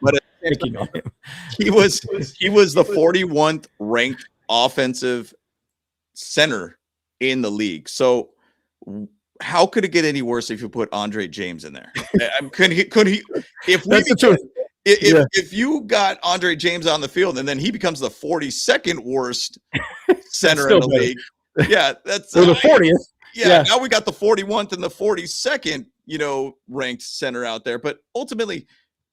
But picking on him. He was the 41st ranked offensive center in the league. So how could it get any worse if you put Andre James in there? Could he if you got Andre James on the field and then he becomes the 42nd worst center in the league. Yeah, that's the 40th. Yeah, now we got the 41st and the 42nd, ranked center out there. But ultimately,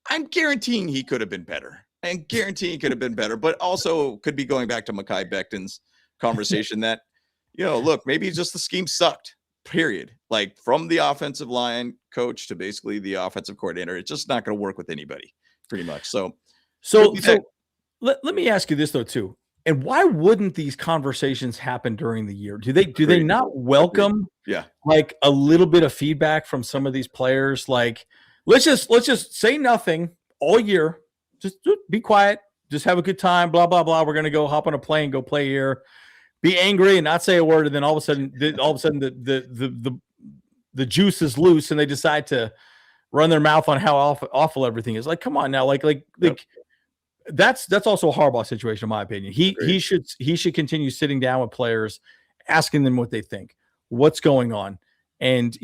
I'm guaranteeing he could have been better. But also could be going back to Mekhi Becton's conversation that, look, maybe just the scheme sucked. Period. Like from the offensive line coach to basically the offensive coordinator, it's just not going to work with anybody, pretty much. So let me ask you this though too. And why wouldn't these conversations happen during the year? Do they not welcome like a little bit of feedback from some of these players? Like let's just say nothing all year. Just be quiet. Just have a good time. Blah blah blah. We're gonna go hop on a plane, go play here. Be angry and not say a word, and then all of a sudden the juice is loose, and they decide to run their mouth on how awful everything is. Like, come on now, like that's also a Harbaugh situation, in my opinion. He should continue sitting down with players, asking them what they think, what's going on, and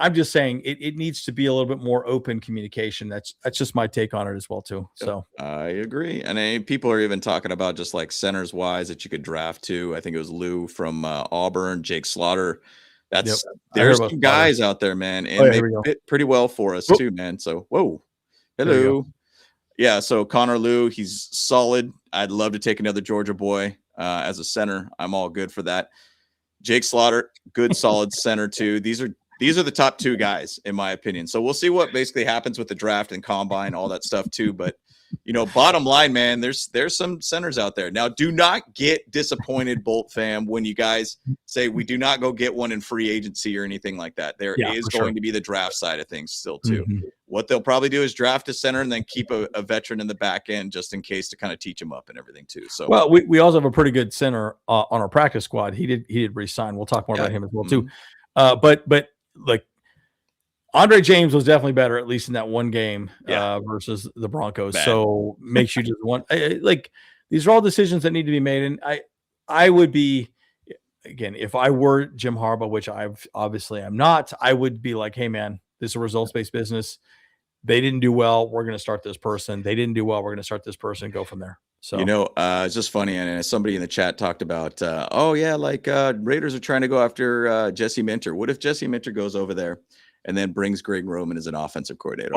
I'm just saying it needs to be a little bit more open communication. That's just my take on it as well too. So I agree, and people are even talking about just like centers wise that you could draft too. I think it was Lou from Auburn, Jake Slaughter. There's some guys out there, man, and they fit pretty well for us too, man. So hello. Yeah, so Connor Liu, he's solid. I'd love to take another Georgia boy as a center. I'm all good for that. Jake Slaughter, good solid center too. These are the top two guys in my opinion. So we'll see what basically happens with the draft and combine, all that stuff too. But bottom line, man, there's some centers out there. Now, do not get disappointed, Bolt fam, when you guys say we do not go get one in free agency or anything like that. There is going to be the draft side of things still too. Mm-hmm. What they'll probably do is draft a center and then keep a veteran in the back end just in case to kind of teach him up and everything too. So, well, we also have a pretty good center on our practice squad. He did resign. We'll talk more about him as well too. But like Andre James was definitely better, at least in that one game versus the Broncos. Bad. So makes you just want these are all decisions that need to be made. And I would be, again, if I were Jim Harbaugh, which I'm not, I would be like, hey man, this is a results-based business. They didn't do well. We're going to start this person. They didn't do well. We're going to start this person and go from there. So, it's just funny. And somebody in the chat talked about, Raiders are trying to go after Jesse Minter. What if Jesse Minter goes over there and then brings Greg Roman as an offensive coordinator?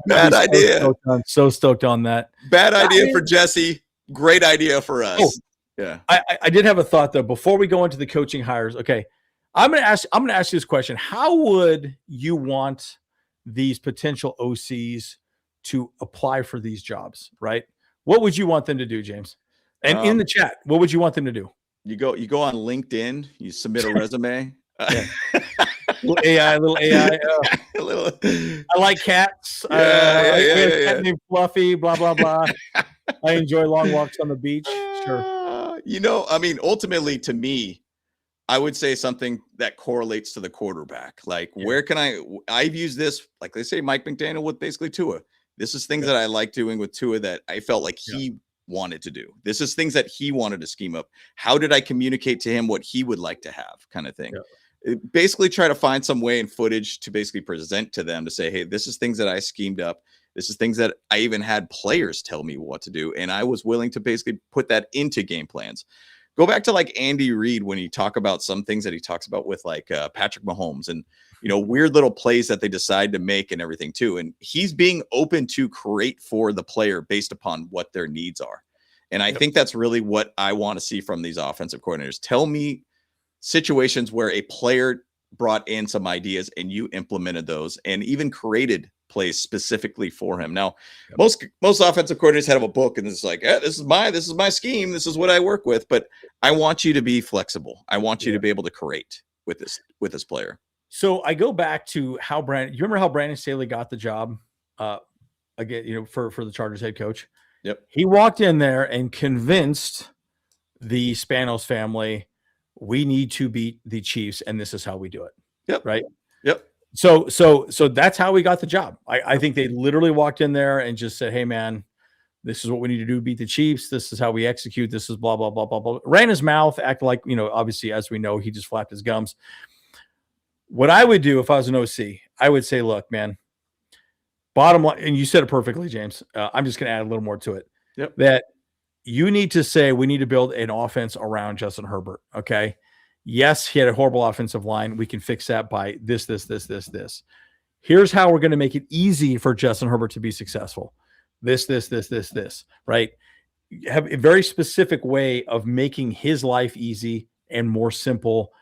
Bad idea. I'm so stoked on that. Bad idea for Jesse. Great idea for us. Yeah. I did have a thought though, before we go into the coaching hires. Okay. I'm going to ask you this question. How would you want these potential OCs to apply for these jobs, right? What would you want them to do, James? And in the chat, what would you want them to do? You go on LinkedIn, you submit a resume. Little AI. I like cats. Cat named Fluffy, blah, blah, blah. I enjoy long walks on the beach. Sure. Ultimately to me, I would say something that correlates to the quarterback. Like, where can I've used this, like they say Mike McDaniel with basically Tua. This is things that I like doing with Tua that I felt like he wanted to do. This is things that he wanted to scheme up. How did I communicate to him what he would like to have, kind of thing? Basically try to find some way in footage to basically present to them to say, hey, this is things that I schemed up. This is things that I even had players tell me what to do. And I was willing to basically put that into game plans. Go back to like Andy Reid when he talk about some things that he talks about with like Patrick Mahomes and, you know, weird little plays that they decide to make and everything too. And he's being open to create for the player based upon what their needs are. And I think that's really what I want to see from these offensive coordinators. Tell me situations where a player brought in some ideas and you implemented those and even created plays specifically for him. Now, most offensive coordinators have a book and it's like, this is my scheme. This is what I work with. But I want you to be flexible. I want you to be able to create with this player. So I go back to how you remember how Brandon Staley got the job again, you know, for the Chargers head coach. Yep. He walked in there and convinced the Spanos family, we need to beat the Chiefs, and this is how we do it. Yep. Right. Yep. So that's how we got the job. I think they literally walked in there and just said, hey man, this is what we need to do to beat the Chiefs. This is how we execute. This is blah, blah, blah, blah, blah. Ran his mouth, act like, you know, obviously, as we know, he just flapped his gums. What I would do if I was an OC, I would say, look, man, bottom line, and you said it perfectly, James. I'm just going to add a little more to it. Yep. That you need to say we need to build an offense around Justin Herbert. Okay. Yes, he had a horrible offensive line. We can fix that by this. Here's how we're going to make it easy for Justin Herbert to be successful. This, right? You have a very specific way of making his life easy and more simple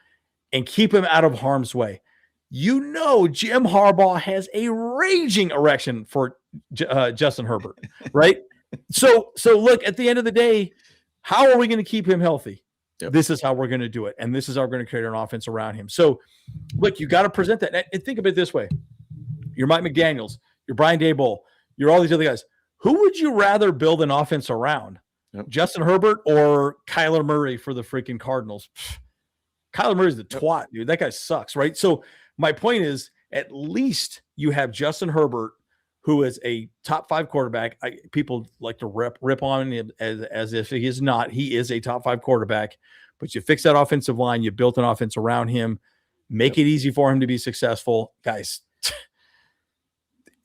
and keep him out of harm's way. You know, Jim Harbaugh has a raging erection for Justin Herbert, right? So look, at the end of the day, how are we going to keep him healthy? Yep. This is how we're going to do it. And this is how we're going to create an offense around him. So look, you got to present that. And think of it this way. You're Mike McDaniels, you're Brian Daboll, you're all these other guys. Who would you rather build an offense around? Yep. Justin Herbert or Kyler Murray for the freaking Cardinals? Kyler Murray's the twat, dude. That guy sucks, right? So my point is, at least you have Justin Herbert, who is a top 5 quarterback. People like to rip on him as if he is not. He is a top 5 quarterback, but you fix that offensive line. You built an offense around him, make it easy for him to be successful, guys.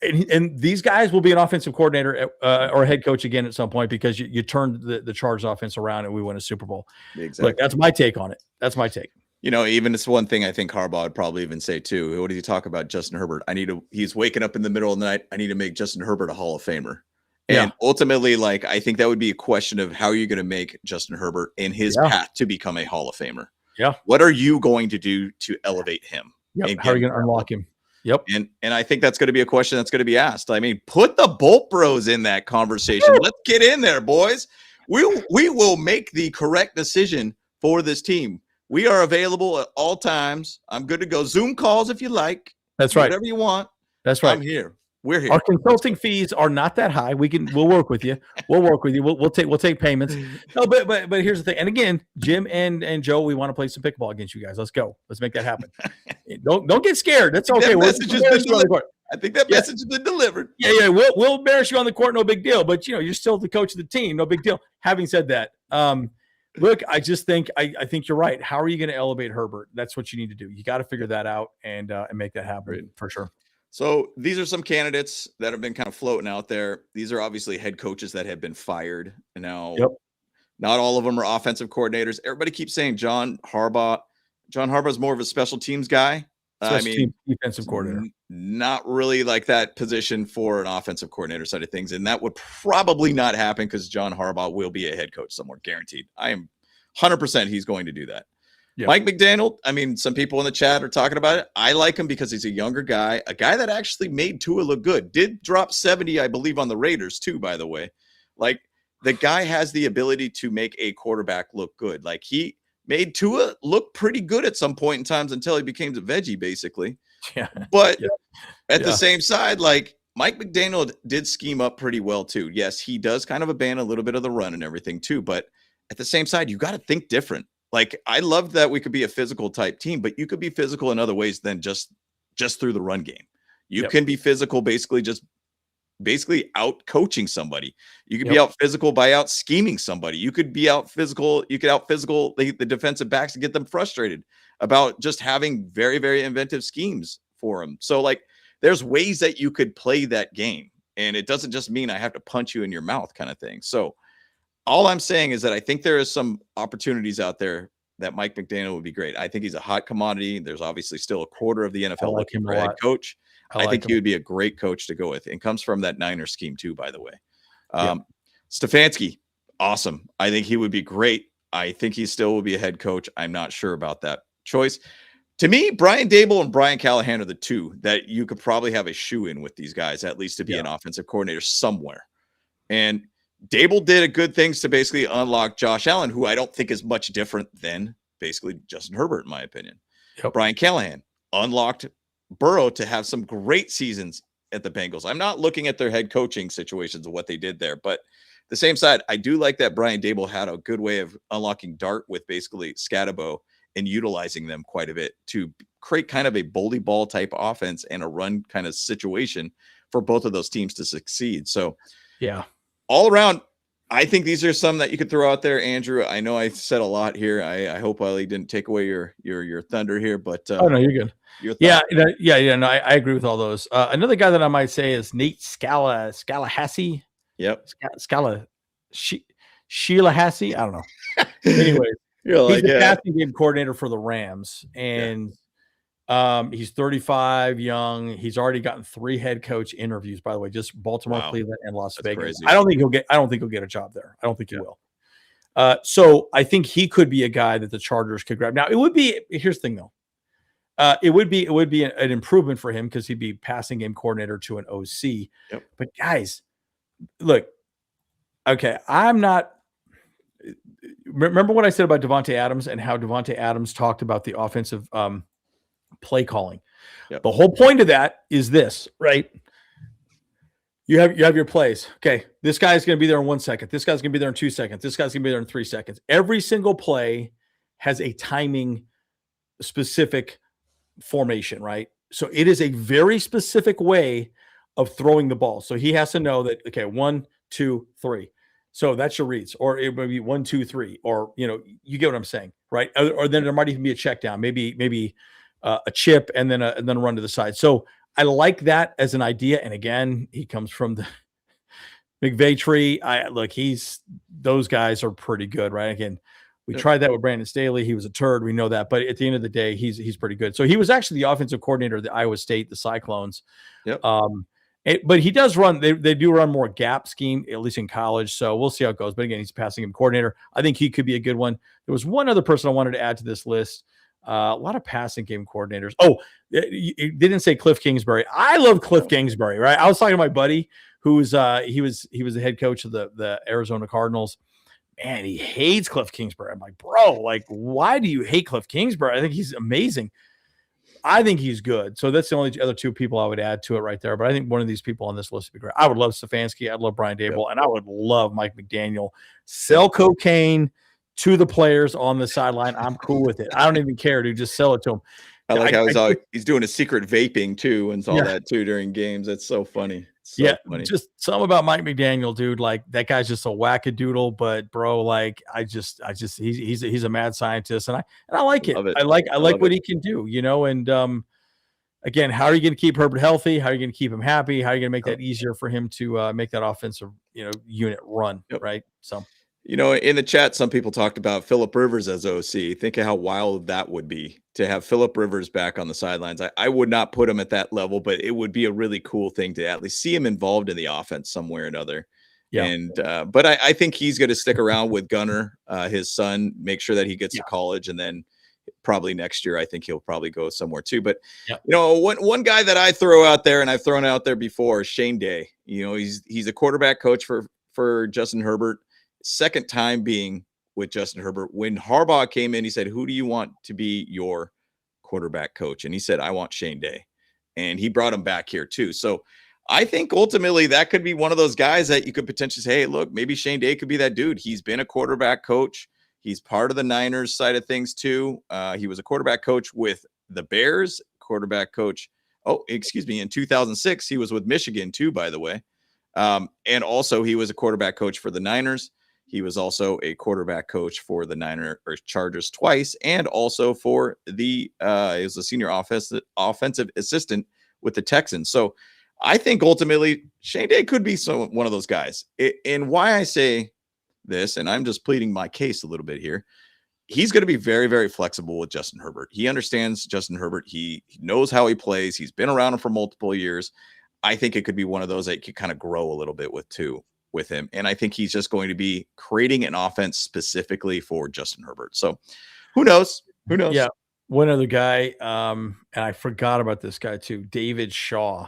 And these guys will be an offensive coordinator or a head coach again at some point because you turned the Chargers offense around and we won a Super Bowl. Exactly. Look, that's my take on it. That's my take. You know, even it's one thing I think Harbaugh would probably even say too. What did he talk about Justin Herbert? He's waking up in the middle of the night. I need to make Justin Herbert a Hall of Famer. And ultimately, like, I think that would be a question of how are you going to make Justin Herbert in his path to become a Hall of Famer? Yeah. What are you going to do to elevate him? Yep. How are you going to unlock him? Yep. And I think that's going to be a question that's going to be asked. I mean, put the Bolt Bros in that conversation. Let's get in there, boys. We will make the correct decision for this team. We are available at all times. I'm good to go. Zoom calls if you like. That's right. Whatever you want. That's right. I'm here. We're here. Our consulting fees are not that high. We'll work with you. We'll take payments. No, but here's the thing. And again, Jim and Joe, we want to play some pickleball against you guys. Let's go. Let's make that happen. Don't get scared. That's okay. I think that message has been delivered. Yeah. We'll embarrass you on the court. No big deal. But you're still the coach of the team. No big deal. Having said that, look, I just think I think you're right. How are you going to elevate Herbert? That's what you need to do. You got to figure that out and make that happen for sure. So these are some candidates that have been kind of floating out there. These are obviously head coaches that have been fired. Now, not all of them are offensive coordinators. Everybody keeps saying John Harbaugh. John Harbaugh is more of a special teams guy. Defensive coordinator. Not really like that position for an offensive coordinator side of things. And that would probably not happen because John Harbaugh will be a head coach somewhere, guaranteed. I am 100% he's going to do that. Yep. Mike McDaniel, I mean, some people in the chat are talking about it. I like him because he's a younger guy, a guy that actually made Tua look good. Did drop 70, I believe, on the Raiders too, by the way. Like, the guy has the ability to make a quarterback look good. Like, he made Tua look pretty good at some point in times until he became a veggie, basically. Yeah. But at the same side, like, Mike McDaniel did scheme up pretty well too. Yes, he does kind of abandon a little bit of the run and everything too. But at the same side, you got to think different. Like, I love that we could be a physical type team, but you could be physical in other ways than just through the run game. You can be physical, basically just basically out coaching somebody. You could be out physical by out scheming somebody. You could be out physical. You could out physical the defensive backs and get them frustrated about just having very, very inventive schemes for them. So like there's ways that you could play that game. And it doesn't just mean I have to punch you in your mouth kind of thing. So all I'm saying is that I think there is some opportunities out there that Mike McDaniel would be great. I think he's a hot commodity. There's obviously still a quarter of the NFL looking for a head coach. I think he would be a great coach to go with, and comes from that Niner scheme too, by the way. Stefanski, awesome. I think he would be great. I think he still will be a head coach. I'm not sure about that choice. To me, Brian Daboll and Brian Callahan are the two that you could probably have a shoe in with these guys, at least to be an offensive coordinator somewhere. And Daboll did good things to basically unlock Josh Allen, who I don't think is much different than basically Justin Herbert, in my opinion. Brian Callahan unlocked Burrow to have some great seasons at the Bengals. I'm not looking at their head coaching situations of what they did there, but the same side, I do like that Brian Daboll had a good way of unlocking Dart with basically Scatabo and utilizing them quite a bit to create kind of a bully ball type offense and a run kind of situation for both of those teams to succeed. So all around, I think these are some that you could throw out there, Andrew. I know I said a lot here. I hope I didn't take away your thunder here, but oh no, you're good. No, I agree with all those. Another guy that I might say is Nate Scalahassie. Sheilahassie. I don't know. Anyway, he's the passing game coordinator for the Rams, and he's 35, young. He's already gotten 3 head coach interviews, by the way, just Baltimore, Cleveland, and Las Vegas. Crazy. I don't think he'll get a job there. I don't think he will. So I think he could be a guy that the Chargers could grab. Now here's the thing though. It would be an improvement for him because he'd be passing game coordinator to an OC. But guys, look, okay, I'm not. Remember what I said about Devontae Adams and how Devontae Adams talked about the offensive play calling. The whole point of that is this, right? You have your plays. Okay, this guy's going to be there in 1 second. This guy's going to be there in 2 seconds. This guy's going to be there in 3 seconds. Every single play has a timing specific formation, right? So it is a very specific way of throwing the ball. So he has to know that, okay, 1, 2, 3. So that's your reads, or it may be 1, 2, 3, or, you get what I'm saying, right? Or then there might even be a check down, maybe a chip and then a run to the side. So I like that as an idea. And again, he comes from the McVay tree. Those guys are pretty good, right? Again, we tried that with Brandon Staley. He was a turd. We know that. But at the end of the day, he's pretty good. So he was actually the offensive coordinator of the Iowa State, the Cyclones. But he does run, they do run more gap scheme, at least in college. So we'll see how it goes. But again, he's a passing game coordinator. I think he could be a good one. There was one other person I wanted to add to this list. A lot of passing game coordinators. Oh, you didn't say Kliff Kingsbury. I love Kliff Kingsbury, right? I was talking to my buddy who was he was the head coach of the Arizona Cardinals. Man, he hates Kliff Kingsbury. I'm like, bro, like, why do you hate Kliff Kingsbury? I think he's amazing. I think he's good. So that's the only other 2 people I would add to it right there. But I think one of these people on this list would be great. I would love Stefanski. I'd love Brian Daboll. And I would love Mike McDaniel. Sell cocaine to the players on the sideline. I'm cool with it. I don't even care, dude. Just sell it to them. I like how he's doing a secret vaping too and all that too during games. That's so funny. Funny. Just something about Mike McDaniel, dude. Like that guy's just a wackadoodle, but bro, like he's a mad scientist, and I like it. I like what he can do, And again, how are you going to keep Herbert healthy? How are you going to keep him happy? How are you going to make that easier for him to make that offensive unit run right? So. In the chat, some people talked about Phillip Rivers as OC. Think of how wild that would be to have Phillip Rivers back on the sidelines. I would not put him at that level, but it would be a really cool thing to at least see him involved in the offense somewhere or another. And but I think he's going to stick around with Gunner, his son, make sure that he gets to college, and then probably next year I think he'll probably go somewhere too. But one guy that I throw out there, and I've thrown out there before, is Shane Day. He's a quarterback coach for Justin Herbert. Second time being with Justin Herbert. When Harbaugh came in, he said, "Who do you want to be your quarterback coach?" And he said, "I want Shane Day." And he brought him back here too. So I think ultimately that could be one of those guys that you could potentially say, hey, look, maybe Shane Day could be that dude. He's been a quarterback coach. He's part of the Niners side of things too. He was a quarterback coach with the Bears, quarterback coach. In 2006, he was with Michigan too, by the way. And also he was a quarterback coach for the Niners. He was also a quarterback coach for the Chargers twice, and also for he was a senior offensive assistant with the Texans. So I think ultimately Shane Day could be one of those guys. And why I say this, and I'm just pleading my case a little bit here, he's going to be very, very flexible with Justin Herbert. He understands Justin Herbert. He knows how he plays. He's been around him for multiple years. I think it could be one of those that could kind of grow a little bit with him. And I think he's just going to be creating an offense specifically for Justin Herbert. So who knows? Who knows? Yeah. One other guy, and I forgot about this guy too, David Shaw.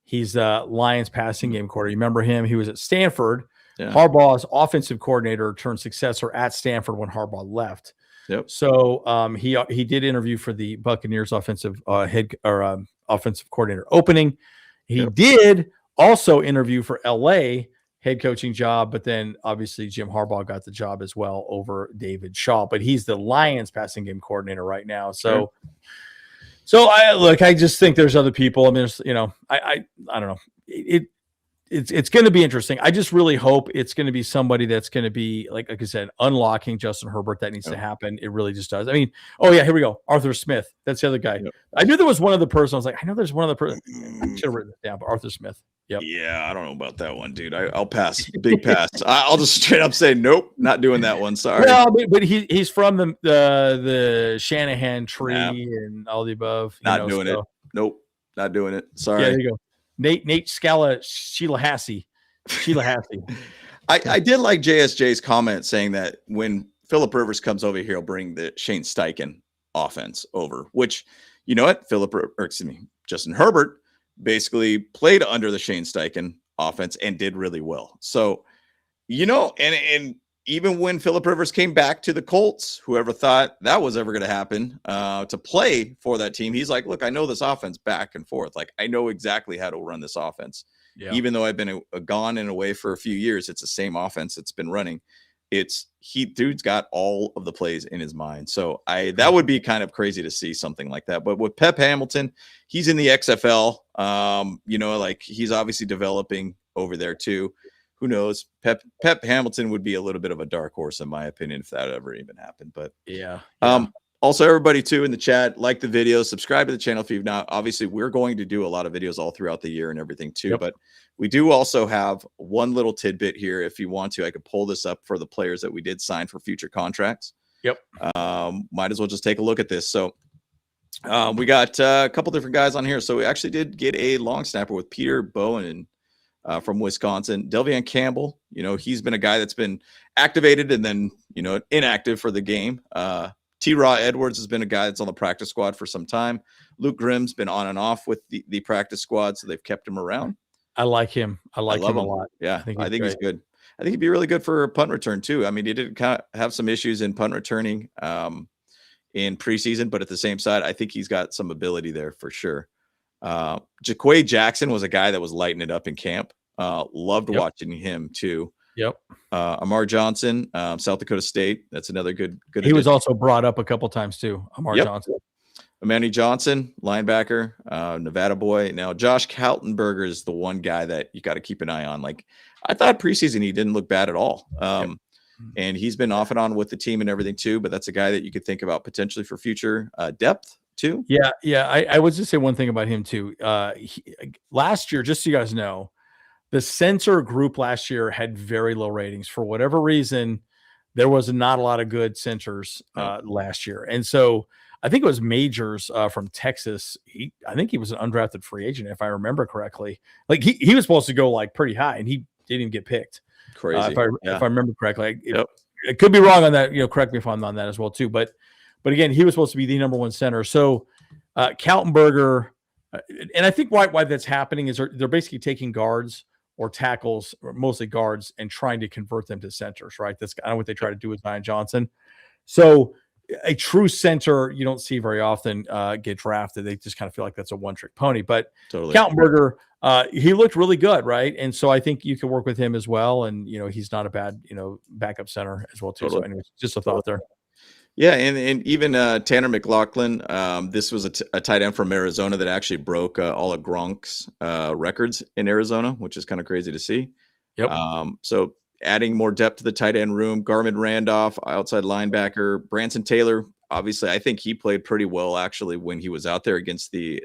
He's Lions passing game coordinator. You remember him? He was at Stanford. Yeah. Harbaugh's offensive coordinator turned successor at Stanford when Harbaugh left. Yep. So he did interview for the Buccaneers offensive offensive coordinator opening. He did also interview for LA head coaching job, but then obviously Jim Harbaugh got the job as well over David Shaw, but he's the Lions passing game coordinator right now. So, I just think there's other people. I mean, I don't know. It's going to be interesting. I just really hope it's going to be somebody that's going to be like I said, unlocking Justin Herbert. That needs to happen. It really just does. I mean, here we go. Arthur Smith. That's the other guy. Yep. I knew there was one other person. I was like, I know there's one other person. I should have written it down, but Arthur Smith. Yep. Yeah, I don't know about that one, dude. I'll pass. Big pass. I'll just straight up say nope, not doing that one. Sorry. Well, but he's from the Shanahan tree and all the above. Not doing it. Nope, not doing it. Sorry. Yeah, there you go. Nate Scala, Sheila Hassey. I did like JSJ's comment saying that when Phillip Rivers comes over here, he'll bring the Shane Steichen offense over, which, you know what, Justin Herbert basically played under the Shane Steichen offense and did really well. So, and even when Phillip Rivers came back to the Colts, whoever thought that was ever going to happen to play for that team, he's like, look, I know this offense back and forth. Like, I know exactly how to run this offense. Yeah. Even though I've been gone and away for a few years, it's the same offense that's been running. Dude's got all of the plays in his mind. So that would be kind of crazy to see something like that. But with Pep Hamilton, he's in the XFL. He's obviously developing over there too. Who knows? Pep Hamilton would be a little bit of a dark horse, in my opinion, if that ever even happened. But yeah. Also, everybody too in the chat, like the video, subscribe to the channel if you've not. Obviously, we're going to do a lot of videos all throughout the year and everything too. Yep. But we do also have one little tidbit here. If you want to, I could pull this up for the players that we did sign for future contracts. Yep. Might as well just take a look at this. So we got a couple different guys on here. So we actually did get a long snapper with Peter Bowen from Wisconsin. Delvian Campbell, he's been a guy that's been activated and then, inactive for the game. T-Raw Edwards has been a guy that's on the practice squad for some time. Luke Grimm's been on and off with the practice squad, so they've kept him around. I like him. I like him a lot. Yeah, I think he's good. I think he'd be really good for punt return too. I mean, he did kind of have some issues in punt returning in preseason, but at the same side, I think he's got some ability there for sure. Jaquay Jackson was a guy that was lighting it up in camp. Loved watching him too. Yep. Amar Johnson, South Dakota State. That's another good. He was also brought up a couple times too. Amar Johnson. Manny Johnson, linebacker, Nevada boy. Now, Josh Kaltenberger is the one guy that you got to keep an eye on. Like, I thought preseason he didn't look bad at all. And he's been off and on with the team and everything too. But that's a guy that you could think about potentially for future depth too. Yeah. I would just say one thing about him too. Last year, just so you guys know, the center group last year had very low ratings for whatever reason. There was not a lot of good centers last year. And so I think it was Majors from Texas. I think he was an undrafted free agent, if I remember correctly. Like he was supposed to go like pretty high and he didn't even get picked. Crazy. If I remember correctly, it could be wrong on that. Correct me if I'm on that as well too. But again, he was supposed to be the number one center. So Kaltenberger, and I think why that's happening is they're basically taking guards or tackles, or mostly guards, and trying to convert them to centers, right? That's kind of what they try to do with Zion Johnson. So a true center you don't see very often get drafted. They just kind of feel like that's a one-trick pony. But totally. Kaltenberger, he looked really good, right? And so I think you can work with him as well. And he's not a bad backup center as well too. Totally. So anyways, just a thought there. Yeah, and even Tanner McLaughlin, this was a tight end from Arizona that actually broke all of Gronk's records in Arizona, which is kind of crazy to see. Yep. So adding more depth to the tight end room. Garmin Randolph, outside linebacker. Branson Taylor, obviously, I think he played pretty well actually when he was out there against the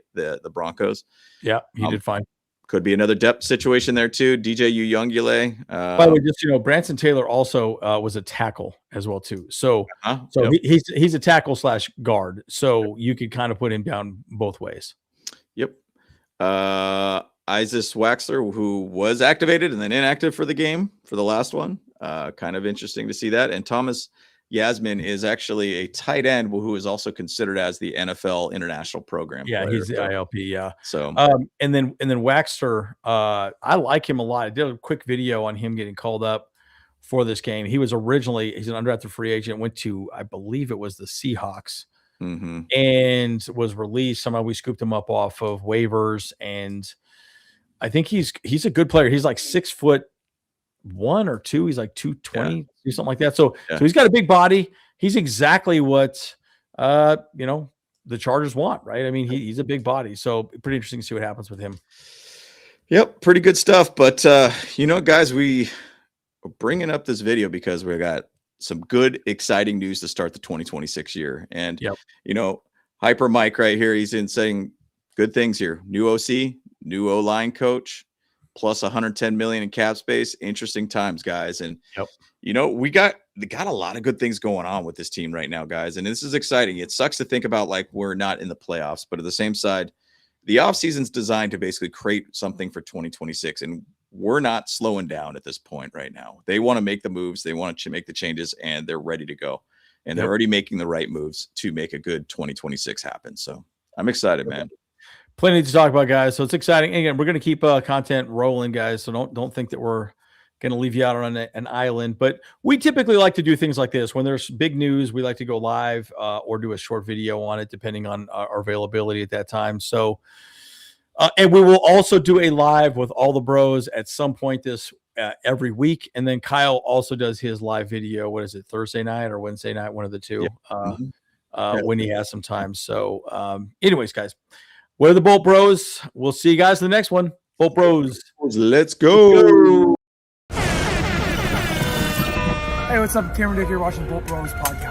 Broncos. Yeah, he did fine. Could be another depth situation there too. DJ Uyunglele. By the way, just Branson Taylor also was a tackle as well too. So yep. he's a tackle / guard. So you could kind of put him down both ways. Yep. Isis Waxler, who was activated and then inactive for the game for the last one. Kind of interesting to see that. And Thomas Yasmin is actually a tight end who is also considered as the NFL international program. Yeah, player. he's the ILP. Yeah. So, and then Waxter, I like him a lot. I did a quick video on him getting called up for this game. He's an undrafted free agent, went to, I believe it was the Seahawks, and was released. Somehow we scooped him up off of waivers, and I think he's a good player. He's like 6'1" or 2. He's like 220, something like that. So he's got a big body. He's exactly what the Chargers want, right? I mean, he's a big body, so pretty interesting to see what happens with him. Yep, pretty good stuff. But guys, we are bringing up this video because we got some good, exciting news to start the 2026 year. And Hyper Mike right here, he's in saying good things here. New OC, new O-line coach, plus 110 million in cap space. Interesting times, guys. And we got a lot of good things going on with this team right now, guys. And this is exciting. It sucks to think about like we're not in the playoffs, but at the same side, the offseason's designed to basically create something for 2026. And we're not slowing down at this point right now. They want to make the moves, they want to make the changes, and they're ready to go. And they're already making the right moves to make a good 2026 happen. So I'm excited, man. Plenty to talk about, guys. So it's exciting. Again, we're going to keep content rolling, guys. So don't think that we're going to leave you out on an island. But we typically like to do things like this. When there's big news, we like to go live or do a short video on it, depending on our availability at that time. So, and we will also do a live with all the bros at some point this every week. And then Kyle also does his live video. What is it, Thursday night or Wednesday night? One of the two, when he has some time. So anyways, guys, we're the Bolt Bros. We'll see you guys in the next one. Bolt Bros. Let's go. Hey, what's up? Cameron Dick here watching Bolt Bros podcast.